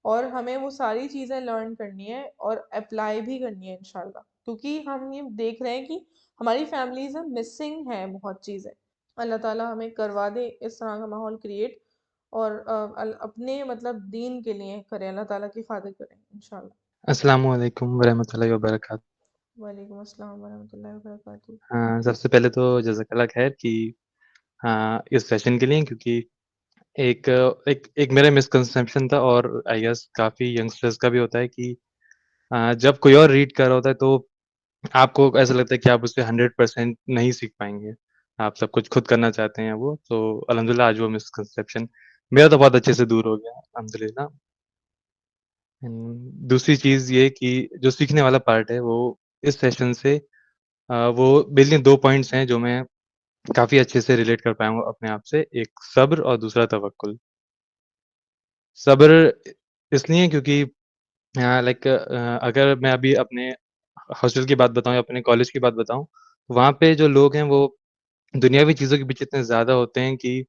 اور ہمیں وہ ساری چیزیں لرن کرنی ہے اور اپلائی بھی کرنی ہے انشاءاللہ، کیونکہ ہم یہ دیکھ رہے ہیں کہ ہماری فیملیز میں مسنگ ہیں بہت چیزیں. اللہ تعالیٰ ہمیں کروا دے اس طرح کا ماحول کریٹ، اور اپنے مطلب دین کے لیے کریں، اللہ تعالیٰ کی خاطر کریں انشاءاللہ. السلام علیکم ورحمۃ اللہ وبرکاتہ. وعلیکم السلام ورحمۃ اللہ وبرکاتہ. سب سے پہلے تو جزاک اللہ خیر کہ اس سیشن کے لیے، کیونکہ ایک ایک ایک میرا مسکنسیپشن تھا، اور آئی گیس کافی ینگسٹرز کا بھی ہوتا ہے کہ جب کوئی اور ریڈ کر رہا ہوتا ہے تو آپ کو ایسا لگتا ہے کہ آپ اس سے 100% نہیں سیکھ پائیں گے، آپ سب کچھ خود کرنا چاہتے ہیں. وہ تو الحمدللہ آج وہ مسکنسیپشن میرا تو بہت اچھے سے دور ہو گیا الحمدللہ. دوسری چیز یہ کہ جو سیکھنے والا پارٹ ہے وہ اس سیشن سے وہ بیسکلی 2 پوائنٹس ہیں جو میں کافی اچھے سے ریلیٹ کر پایا ہوں اپنے آپ سے، ایک صبر اور دوسرا توکل۔ صبر اس لیے کیونکہ لائک اگر میں ابھی اپنے ہاسٹل کی بات بتاؤں یا اپنے کالج کی بات بتاؤں، وہاں پہ جو لوگ ہیں وہ دنیاوی چیزوں کے پیچھے اتنے زیادہ ہوتے ہیں کہ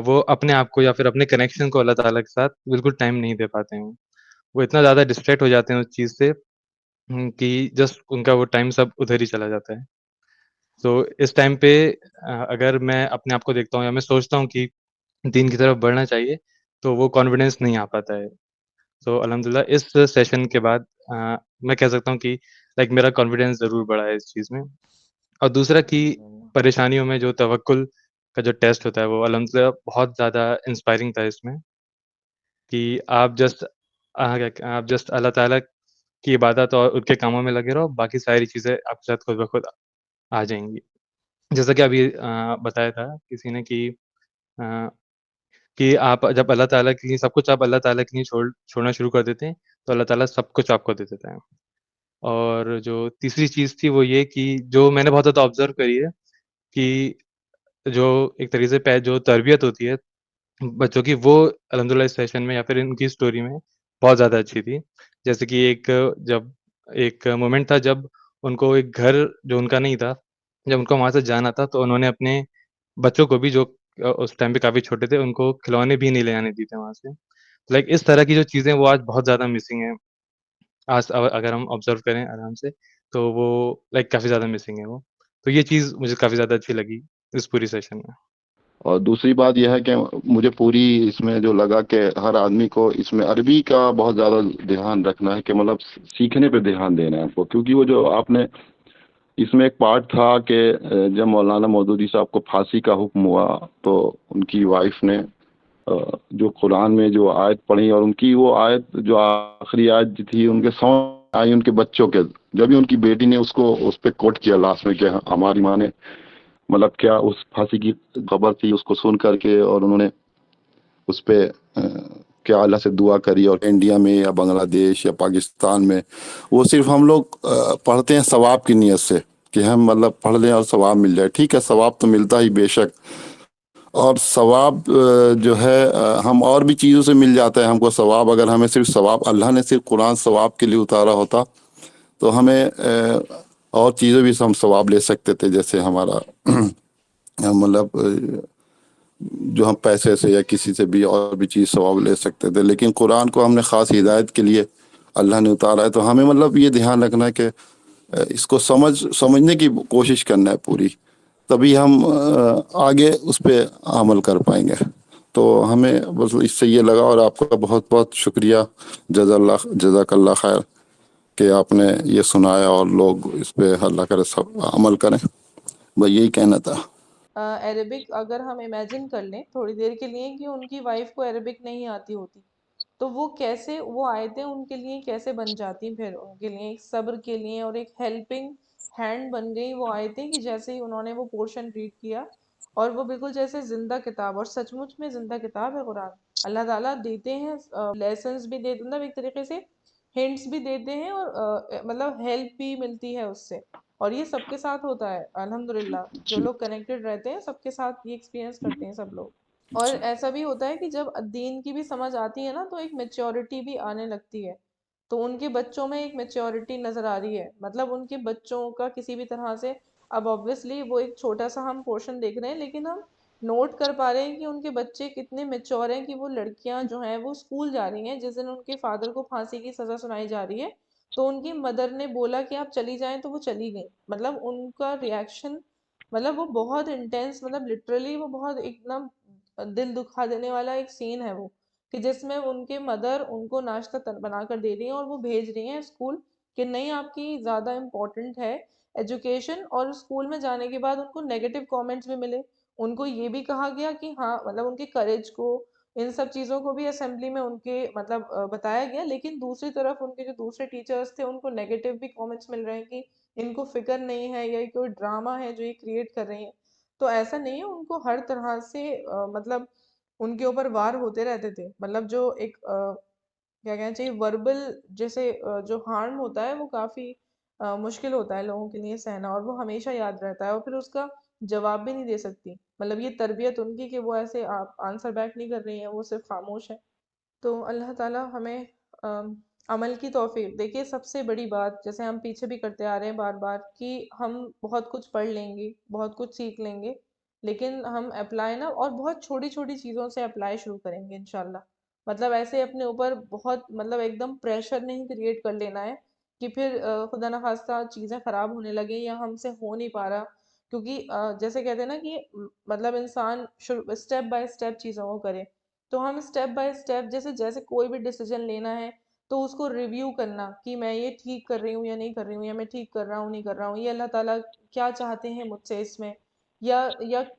وہ اپنے آپ کو یا پھر اپنے کنیکشن کو اللہ تعالیٰ کے ساتھ بالکل ٹائم نہیں دے پاتے ہیں۔ وہ اتنا زیادہ ڈسٹریکٹ ہو جاتے ہیں اس چیز سے کہ جسٹ ان کا وہ ٹائم سب ادھر ہی چلا جاتا ہے۔ تو اس ٹائم پہ اگر میں اپنے آپ کو دیکھتا ہوں یا میں سوچتا ہوں کہ دین کی طرف بڑھنا چاہیے، تو وہ کانفیڈنس نہیں آ پاتا ہے۔ تو الحمدللہ اس سیشن کے بعد میں کہہ سکتا ہوں کہ لائک میرا کانفیڈنس ضرور بڑھا ہے اس چیز میں۔ اور دوسرا کہ پریشانیوں میں جو توکل کا جو ٹیسٹ ہوتا ہے وہ الحمدللہ بہت زیادہ انسپائرنگ تھا اس میں، کہ آپ جسٹ اللہ تعالیٰ کی عبادت اور ان کے کاموں میں لگے رہو، باقی ساری چیزیں آپ کے ساتھ خود بخود آ جائیں گی۔ جیسا کہ ابھی بتایا تھا کسی نے کہ آپ جب اللہ تعالیٰ کے لیے سب کچھ آپ اللہ تعالیٰ کے لیے چھوڑنا شروع کر دیتے ہیں تو اللہ تعالیٰ سب کچھ آپ کو دے دیتا ہے۔ اور جو تیسری چیز تھی وہ یہ کہ جو میں نے بہت زیادہ آبزرو کری ہے کہ جو ایک طریقے سے جو تربیت ہوتی ہے بچوں کی، وہ الحمدللہ اس سیشن میں یا پھر ان کی اسٹوری میں بہت زیادہ اچھی تھی۔ جیسے کہ ایک مومنٹ تھا جب ان کو ایک گھر جو ان کا نہیں تھا، جب ان کو وہاں سے جانا تھا تو انہوں نے اپنے بچوں کو بھی جو اس ٹائم پہ کافی چھوٹے تھے ان کو کھلونے بھی نہیں لے آنے دی تھے وہاں سے۔ لائک اس طرح کی جو چیزیں وہ آج بہت زیادہ مسنگ ہیں، آج اگر ہم آبزرو کریں آرام سے تو وہ لائک کافی زیادہ مسنگ ہے وہ۔ تو یہ چیز مجھے کافی زیادہ اچھی لگی اس پوری سیشن میں۔ اور دوسری بات یہ ہے کہ مجھے پوری اس میں جو لگا کہ ہر آدمی کو اس میں عربی کا بہت زیادہ دھیان رکھنا ہے، کہ مطلب سیکھنے پہ دھیان دینا ہے آپ کو، کیونکہ وہ جو آپ نے اس میں ایک پارٹ تھا کہ جب مولانا مودودی صاحب کو پھانسی کا حکم ہوا تو ان کی وائف نے جو قرآن میں جو آیت پڑھی، اور ان کی وہ آیت جو آخری آیت تھی ان کے سامنے آئی ان کے بچوں کے، جب ہی ان کی بیٹی نے اس پہ کوٹ کیا لاسٹ میں کہ ہماری ماں نے مطلب کیا اس پھانسی کی خبر تھی اس کو سن کر کے، اور انہوں نے اس پہ کیا اللہ سے دعا کری، اور انڈیا میں یا بنگلہ دیش یا پاکستان میں وہ صرف ہم لوگ پڑھتے ہیں ثواب کی نیت سے کہ ہم مطلب پڑھ لیں اور ثواب مل جائے۔ ٹھیک ہے، ثواب تو ملتا ہی بے شک، اور ثواب جو ہے ہم اور بھی چیزوں سے مل جاتا ہے ہم کو ثواب۔ اگر ہمیں صرف ثواب، اللہ نے صرف قرآن ثواب کے لیے اتارا ہوتا تو ہمیں اور چیزیں بھی ہم ثواب لے سکتے تھے، جیسے ہمارا مطلب جو ہم پیسے سے یا کسی سے بھی اور بھی چیز ثواب لے سکتے تھے، لیکن قرآن کو ہم نے خاص ہدایت کے لیے اللہ نے اتارا ہے۔ تو ہمیں مطلب یہ دھیان رکھنا ہے کہ اس کو سمجھنے کی کوشش کرنا ہے پوری، تبھی ہم آگے اس پہ عمل کر پائیں گے۔ تو ہمیں بس اس سے یہ لگا، اور آپ کا بہت بہت شکریہ، جزاک اللہ خیر کہ آپ نے یہ سنایا اور لوگ اس پہ اللہ کرے سب عمل کریں۔ بس یہی کہنا تھا۔ عربک اگر ہم امیجن کر لیں تھوڑی دیر کے لیے کہ ان کی وائف کو عربک نہیں آتی ہوتی تو وہ کیسے وہ آیتیں ان کے لیے کیسے بن جاتی، پھر ان کے لیے ایک صبر کے لیے اور ایک ہیلپنگ ہینڈ بن گئی وہ آیتیں کہ جیسے ہی انہوں نے وہ پورشن ریڈ کیا اور وہ بالکل جیسے زندہ کتاب، اور سچ مچ میں زندہ کتاب ہے قرآن۔ اللہ تعالیٰ دیتے ہیں لیسنس بھی دیتے، مطلب ایک طریقے سے ہنٹس بھی دیتے ہیں، اور مطلب ہیلپ بھی ملتی ہے اس سے، اور یہ سب کے ساتھ ہوتا ہے الحمدللہ۔ جو جی لوگ کنیکٹڈ رہتے ہیں سب کے ساتھ یہ ایکسپیرینس کرتے ہیں سب لوگ۔ اور ایسا بھی ہوتا ہے کہ جب دین کی بھی سمجھ آتی ہے نا تو ایک میچورٹی بھی آنے لگتی ہے، تو ان کے بچوں میں ایک میچورٹی نظر آ رہی ہے، مطلب ان کے بچوں کا کسی بھی طرح سے، اب آبویسلی وہ ایک چھوٹا سا ہم پورشن دیکھ رہے ہیں لیکن ہم نوٹ کر پا رہے ہیں کہ ان کے بچے کتنے میچور ہیں، کہ وہ لڑکیاں جو ہیں وہ اسکول جا رہی ہیں، جس دن ان کے فادر کو پھانسی کی سزا سنائی جا رہی ہے تو ان کی مدر نے بولا کہ آپ چلی جائیں تو وہ چلی گئیں، مطلب ان کا ریاکشن مطلب وہ بہت انٹینس، مطلب لٹرلی وہ بہت ایک دم دل دکھا دینے والا ایک سین ہے وہ، کہ جس میں ان کے مدر ان کو ناشتہ بنا کر دے رہی ہیں اور وہ بھیج رہی ہیں اسکول کہ نہیں آپ کی زیادہ امپورٹنٹ ہے ایجوکیشن، اور اسکول میں جانے کے بعد ان کو نیگیٹو کامنٹس بھی ملے، ان کو یہ بھی کہا گیا کہ ہاں مطلب ان کے کریج کو ان سب چیزوں کو بھی اسمبلی میں ان کے مطلب بتایا گیا، لیکن دوسری طرف ان کے جو دوسرے ٹیچرز تھے ان کو نیگیٹو بھی کامنٹس مل رہے ہیں کہ ان کو فکر نہیں ہے یا کوئی ڈرامہ ہے جو یہ کریٹ کر رہی ہیں۔ تو ایسا نہیں ہے، ان کو ہر طرح سے مطلب ان کے اوپر وار ہوتے رہتے تھے، مطلب جو ایک کیا کہنا چاہیے وربل جیسے جو ہارم ہوتا ہے وہ کافی مشکل ہوتا ہے لوگوں کے لیے سہنا، اور وہ ہمیشہ یاد رہتا ہے، اور پھر اس کا جواب بھی نہیں دے سکتی، مطلب یہ تربیت ان کی کہ وہ ایسے آپ آنسر بیک نہیں کر رہی ہیں، وہ صرف خاموش ہے۔ تو اللہ تعالیٰ ہمیں عمل کی توفیق دیکھیے، سب سے بڑی بات جیسے ہم پیچھے بھی کرتے آ رہے ہیں بار بار کہ ہم بہت کچھ پڑھ لیں گے، بہت کچھ سیکھ لیں گے، لیکن ہم اپلائی نا، اور بہت چھوٹی چھوٹی چیزوں سے اپلائی شروع کریں گے انشاءاللہ، مطلب ایسے اپنے اوپر بہت مطلب ایک دم پریشر نہیں کریٹ کر لینا ہے کہ پھر خدا نخواستہ چیزیں خراب ہونے لگیں یا ہم سے ہو نہیں پا رہا، کیونکہ جیسے کہتے ہیں نا کہ مطلب انسان اسٹیپ بائی اسٹیپ چیزوں کو کرے، تو ہم اسٹیپ بائی اسٹیپ جیسے جیسے کوئی بھی ڈیسیجن لینا ہے تو اس کو ریویو کرنا کہ میں یہ ٹھیک کر رہی ہوں یا نہیں کر رہی ہوں، یا میں ٹھیک کر رہا ہوں نہیں کر رہا ہوں، یہ اللہ تعالیٰ کیا چاہتے ہیں مجھ سے اس میں، یا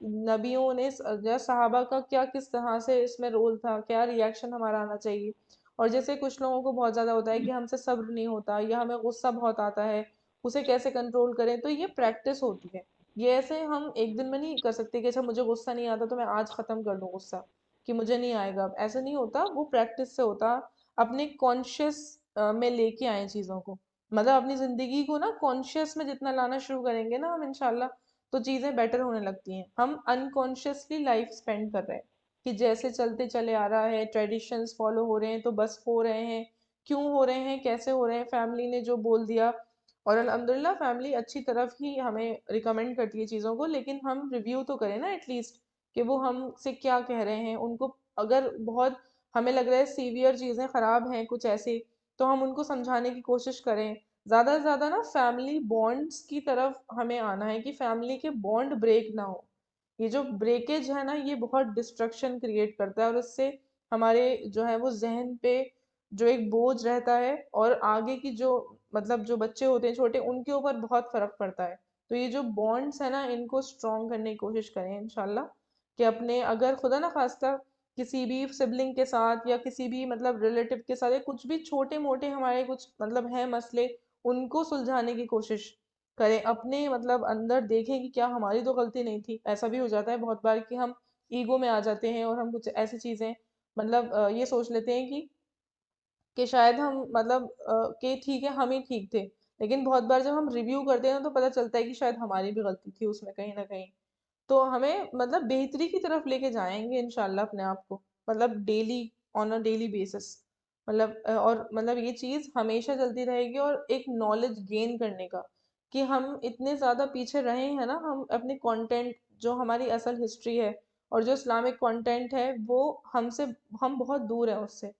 نبیوں نے یا صحابہ کا کیا کس طرح سے اس میں رول تھا، کیا ریئیکشن ہمارا آنا چاہیے۔ اور جیسے کچھ لوگوں کو بہت زیادہ ہوتا ہے کہ ہم سے صبر نہیں ہوتا یا ہمیں غصہ بہت آتا ہے، اسے کیسے کنٹرول کریں، تو یہ پریکٹس ہوتی ہے، یہ ایسے ہم ایک دن میں نہیں کر سکتے کہ اچھا مجھے غصہ نہیں آتا تو میں آج ختم کر دوں غصہ کہ مجھے نہیں آئے گا، ایسا نہیں ہوتا، وہ پریکٹس سے ہوتا، اپنے کانشیس میں لے کے آئیں چیزوں کو، مطلب اپنی زندگی کو نا کانشیس میں جتنا لانا شروع کریں گے نا ہم انشاءاللہ، تو چیزیں بیٹر ہونے لگتی ہیں، ہم انکانشیسلی لائف اسپینڈ کر رہے ہیں کہ جیسے چلتے چلے آ رہا ہے، ٹریڈیشنز فالو ہو رہے ہیں تو بس ہو رہے ہیں، کیوں ہو رہے ہیں، کیسے ہو رہے ہیں، فیملی نے جو بول دیا، اور الحمدللہ فیملی اچھی طرف ہی ہمیں ریکمینڈ کرتی ہے چیزوں کو، لیکن ہم ریویو تو کریں نا ایٹ لیسٹ کہ وہ ہم سے کیا کہہ رہے ہیں، ان کو اگر بہت ہمیں لگ رہا ہے سیویئر چیزیں خراب ہیں کچھ ایسی، تو ہم ان کو سمجھانے کی کوشش کریں، زیادہ سے زیادہ نا فیملی بانڈس کی طرف ہمیں آنا ہے کہ فیملی کے بانڈ بریک نہ ہو، یہ جو بریکیج ہے نا یہ بہت ڈسٹرکشن کریٹ کرتا ہے، اور اس سے ہمارے جو ہے وہ ذہن پہ جو ایک بوجھ رہتا ہے، اور آگے کی جو مطلب جو بچے ہوتے ہیں چھوٹے ان کے اوپر بہت فرق پڑتا ہے، تو یہ جو بانڈس ہیں نا ان کو اسٹرانگ کرنے کی کوشش کریں انشاءاللہ، کہ اپنے اگر خدا نہ خواستہ کسی بھی سبلنگ کے ساتھ یا کسی بھی مطلب ریلیٹو کے ساتھ یا کچھ بھی چھوٹے موٹے ہمارے کچھ مطلب ہیں مسئلے، ان کو سلجھانے کی کوشش کریں، اپنے مطلب اندر دیکھیں کہ کیا ہماری تو غلطی نہیں تھی، ایسا بھی ہو جاتا ہے بہت بار کہ ہم ایگو میں آ جاتے ہیں اور ہم کچھ ایسی چیزیں مطلب یہ سوچ لیتے ہیں کہ شاید ہم مطلب کہ ٹھیک ہے ہم ہی ٹھیک تھے، لیکن بہت بار جب ہم ریویو کرتے ہیں نا تو پتہ چلتا ہے کہ شاید ہماری بھی غلطی تھی اس میں کہیں نہ کہیں، تو ہمیں مطلب بہتری کی طرف لے کے جائیں گے انشاءاللہ اپنے آپ کو، مطلب daily on a daily basis, مطلب اور مطلب یہ چیز ہمیشہ چلتی رہے گی، اور ایک نالج گین کرنے کا کہ ہم اتنے زیادہ پیچھے رہے ہیں نا، ہم اپنے کانٹینٹ جو ہماری اصل ہسٹری ہے اور جو اسلامک کانٹینٹ ہے وہ ہم بہت دور ہیں اس سے،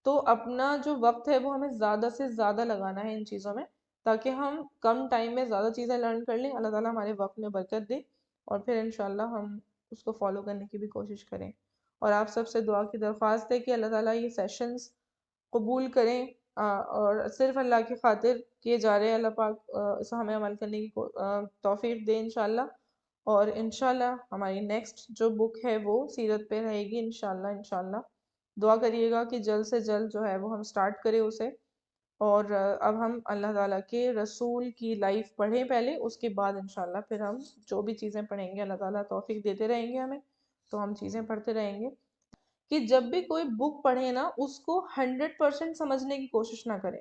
تو اپنا جو وقت ہے وہ ہمیں زیادہ سے زیادہ لگانا ہے ان چیزوں میں، تاکہ ہم کم ٹائم میں زیادہ چیزیں لرن کر لیں، اللہ تعالیٰ ہمارے وقت میں برکت دے، اور پھر انشاءاللہ ہم اس کو فالو کرنے کی بھی کوشش کریں، اور آپ سب سے دعا کی درخواست ہے کہ اللہ تعالیٰ یہ سیشنز قبول کریں، اور صرف اللہ کی خاطر کیے جا رہے ہیں، اللہ پاک اس ہمیں عمل کرنے کی توفیق دے انشاءاللہ، اور انشاءاللہ ہماری نیکسٹ جو بک ہے وہ سیرت پہ رہے گی انشاءاللہ، انشاءاللہ دعا کریے گا کہ جلد سے جلد جو ہے وہ ہم سٹارٹ کریں اسے، اور اب ہم اللہ تعالیٰ کے رسول کی لائف پڑھیں پہلے، اس کے بعد انشاءاللہ پھر ہم جو بھی چیزیں پڑھیں گے اللہ تعالیٰ توفیق دیتے رہیں گے ہمیں، تو ہم چیزیں پڑھتے رہیں گے، کہ جب بھی کوئی بک پڑھے نا اس کو 100% سمجھنے کی کوشش نہ کریں،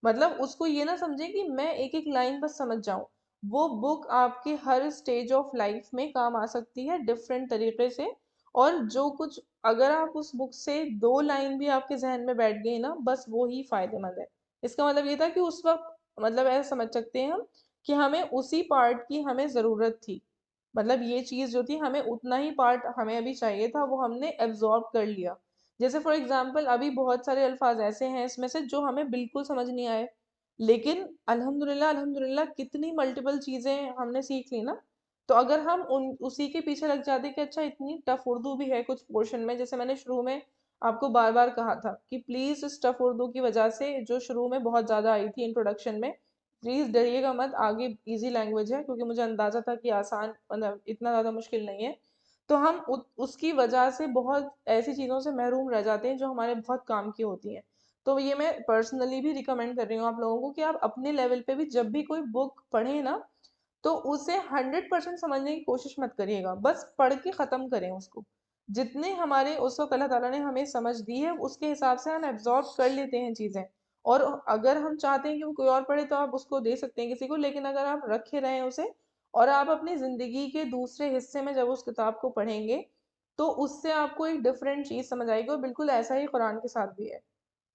مطلب اس کو یہ نہ سمجھیں کہ میں ایک ایک لائن بس سمجھ جاؤں، وہ بک آپ کے ہر سٹیج آف لائف میں کام آ سکتی ہے ڈفرینٹ طریقے سے، اور جو کچھ اگر آپ اس بک سے 2 لائن بھی آپ کے ذہن میں بیٹھ گئی نا بس وہی فائدے مند ہے، اس کا مطلب یہ تھا کہ اس وقت مطلب ایسا سمجھ سکتے ہیں ہم کہ ہمیں اسی پارٹ کی ہمیں ضرورت تھی، مطلب یہ چیز جو تھی ہمیں اتنا ہی پارٹ ہمیں ابھی چاہیے تھا، وہ ہم نے ایبزارب کر لیا، جیسے فار ایگزامپل ابھی بہت سارے الفاظ ایسے ہیں اس میں سے جو ہمیں بالکل سمجھ نہیں آئے، لیکن الحمدللہ کتنی ملٹیپل چیزیں ہم نے سیکھ لی نا، تو اگر ہم اسی کے پیچھے لگ جاتے کہ اچھا اتنی ٹف اردو بھی ہے کچھ پورشن میں، جیسے میں نے شروع میں آپ کو بار بار کہا تھا کہ پلیز اس ٹف اردو کی وجہ سے جو شروع میں بہت زیادہ آئی تھی انٹروڈکشن میں، پلیز ڈریے گا مت، آگے ایزی لینگویج ہے، کیونکہ مجھے اندازہ تھا کہ آسان مطلب اتنا زیادہ مشکل نہیں ہے، تو ہم اس کی وجہ سے بہت ایسی چیزوں سے محروم رہ جاتے ہیں جو ہمارے بہت کام کی ہوتی ہیں، تو یہ میں پرسنلی بھی ریکمینڈ کر رہی ہوں آپ لوگوں کو کہ آپ اپنے لیول پہ بھی جب بھی کوئی بک پڑھیں نا تو اسے 100% سمجھنے کی کوشش مت کریے گا، بس پڑھ کے ختم کریں اس کو، جتنے ہمارے اس وقت اللہ تعالیٰ نے ہمیں سمجھ دی ہے اس کے حساب سے ہم ایبزارب کر لیتے ہیں چیزیں، اور اگر ہم چاہتے ہیں کہ وہ کوئی اور پڑھے تو آپ اس کو دے سکتے ہیں کسی کو، لیکن اگر آپ رکھے رہیں اسے اور آپ اپنی زندگی کے دوسرے حصے میں جب اس کتاب کو پڑھیں گے تو اس سے آپ کو ایک ڈفرینٹ چیز سمجھ آئے گی، اور بالکل ایسا ہی قرآن کے ساتھ بھی ہے۔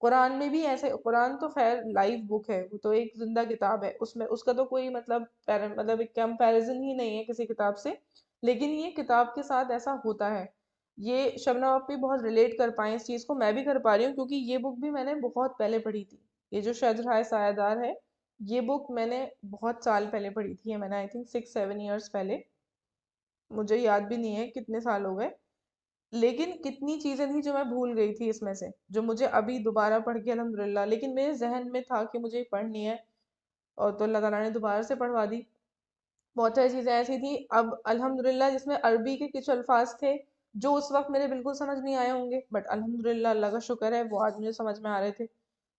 قرآن میں بھی ایسے، قرآن تو خیر لائیو بک ہے، وہ تو ایک زندہ کتاب ہے، اس میں اس کا تو کوئی مطلب ایک کمپیریزن ہی نہیں ہے کسی کتاب سے، لیکن یہ کتاب کے ساتھ ایسا ہوتا ہے۔ یہ شبنم آپ بھی بہت ریلیٹ کر پائیں اس چیز کو، میں بھی کر پا رہی ہوں کیونکہ یہ بک بھی میں نے بہت پہلے پڑھی تھی۔ یہ جو شجرہائے سایہ دار ہے، یہ بک میں نے بہت سال پہلے پڑھی تھی، میں نے آئی تھنک 6-7 ایئرس پہلے، مجھے یاد بھی نہیں ہے کتنے سال ہو گئے، لیکن کتنی چیزیں تھیں جو میں بھول گئی تھی اس میں سے، جو مجھے ابھی دوبارہ پڑھ کے الحمدللہ، لیکن میرے ذہن میں تھا کہ مجھے پڑھنی ہے، اور تو اللہ تعالیٰ نے دوبارہ سے پڑھوا دی۔ بہت ساری چیزیں ایسی تھیں، اب الحمدللہ جس میں عربی کے کچھ الفاظ تھے جو اس وقت میرے بالکل سمجھ نہیں آئے ہوں گے، بٹ الحمدللہ اللہ کا شکر ہے وہ آج مجھے سمجھ میں آ رہے تھے۔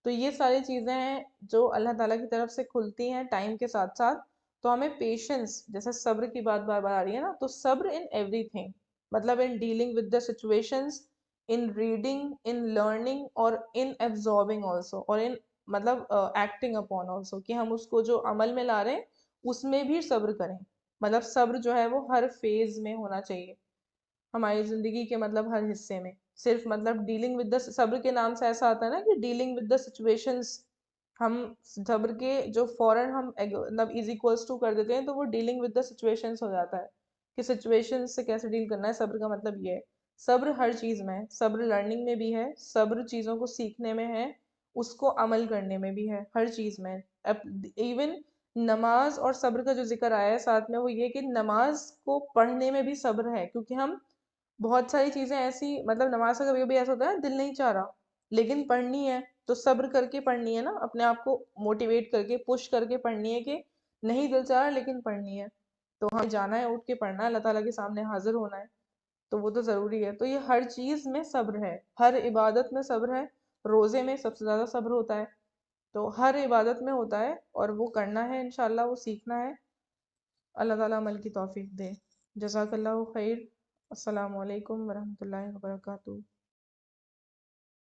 تو یہ ساری چیزیں ہیں جو اللہ تعالیٰ کی طرف سے کھلتی ہیں ٹائم کے ساتھ ساتھ، تو ہمیں پیشنس، جیسے صبر کی بات بار بار آ رہی ہے نا، تو صبر ان ایوری تھنگ، مطلب in dealing with the situations, in reading, in learning, اور ان ایبزاربنگ آلسو، اور ان مطلب ایکٹنگ اپون آلسو، کہ ہم اس کو جو عمل میں لا رہے ہیں اس میں بھی صبر کریں۔ مطلب صبر جو ہے وہ ہر فیز میں ہونا چاہیے ہماری زندگی کے، مطلب ہر حصے میں، صرف مطلب ڈیلنگ ود دا، صبر کے نام سے ایسا آتا ہے نا کہ ڈیلنگ ود دا سچویشنز، ہم صبر کے جو فوراً ہم مطلب از اکولس ٹو کر دیتے ہیں تو وہ ڈیلنگ ود دا سچویشنز ہو جاتا ہے، کہ سچویشن سے کیسے ڈیل کرنا ہے۔ صبر کا مطلب یہ ہے، صبر ہر چیز میں ہے، صبر لرننگ میں بھی ہے، صبر چیزوں کو سیکھنے میں ہے، اس کو عمل کرنے میں بھی ہے، ہر چیز میں۔ ایون نماز اور صبر کا جو ذکر آیا ہے ساتھ میں، وہ یہ کہ نماز کو پڑھنے میں بھی صبر ہے، کیونکہ ہم بہت ساری چیزیں ایسی، مطلب نماز کا کبھی کبھی ایسا ہوتا ہے دل نہیں چاہ رہا لیکن پڑھنی ہے، تو صبر کر کے پڑھنی ہے نا، اپنے آپ کو موٹیویٹ کر کے، پش کر کے پڑھنی ہے کہ نہیں دل چاہ رہا لیکن پڑھنی ہے، تو ہمیں جانا ہے، اٹھ کے پڑھنا ہے، اللہ تعالیٰ کے سامنے حاضر ہونا ہے، تو وہ تو ضروری ہے۔ تو یہ ہر چیز میں صبر ہے، ہر عبادت میں صبر ہے، روزے میں سب سے زیادہ صبر ہوتا ہے، تو ہر عبادت میں ہوتا ہے، اور وہ کرنا ہے انشاءاللہ، وہ سیکھنا ہے۔ اللہ تعالیٰ عمل کی توفیق دے۔ جزاک اللہ خیر۔ السلام علیکم ورحمۃ اللہ وبرکاتہ۔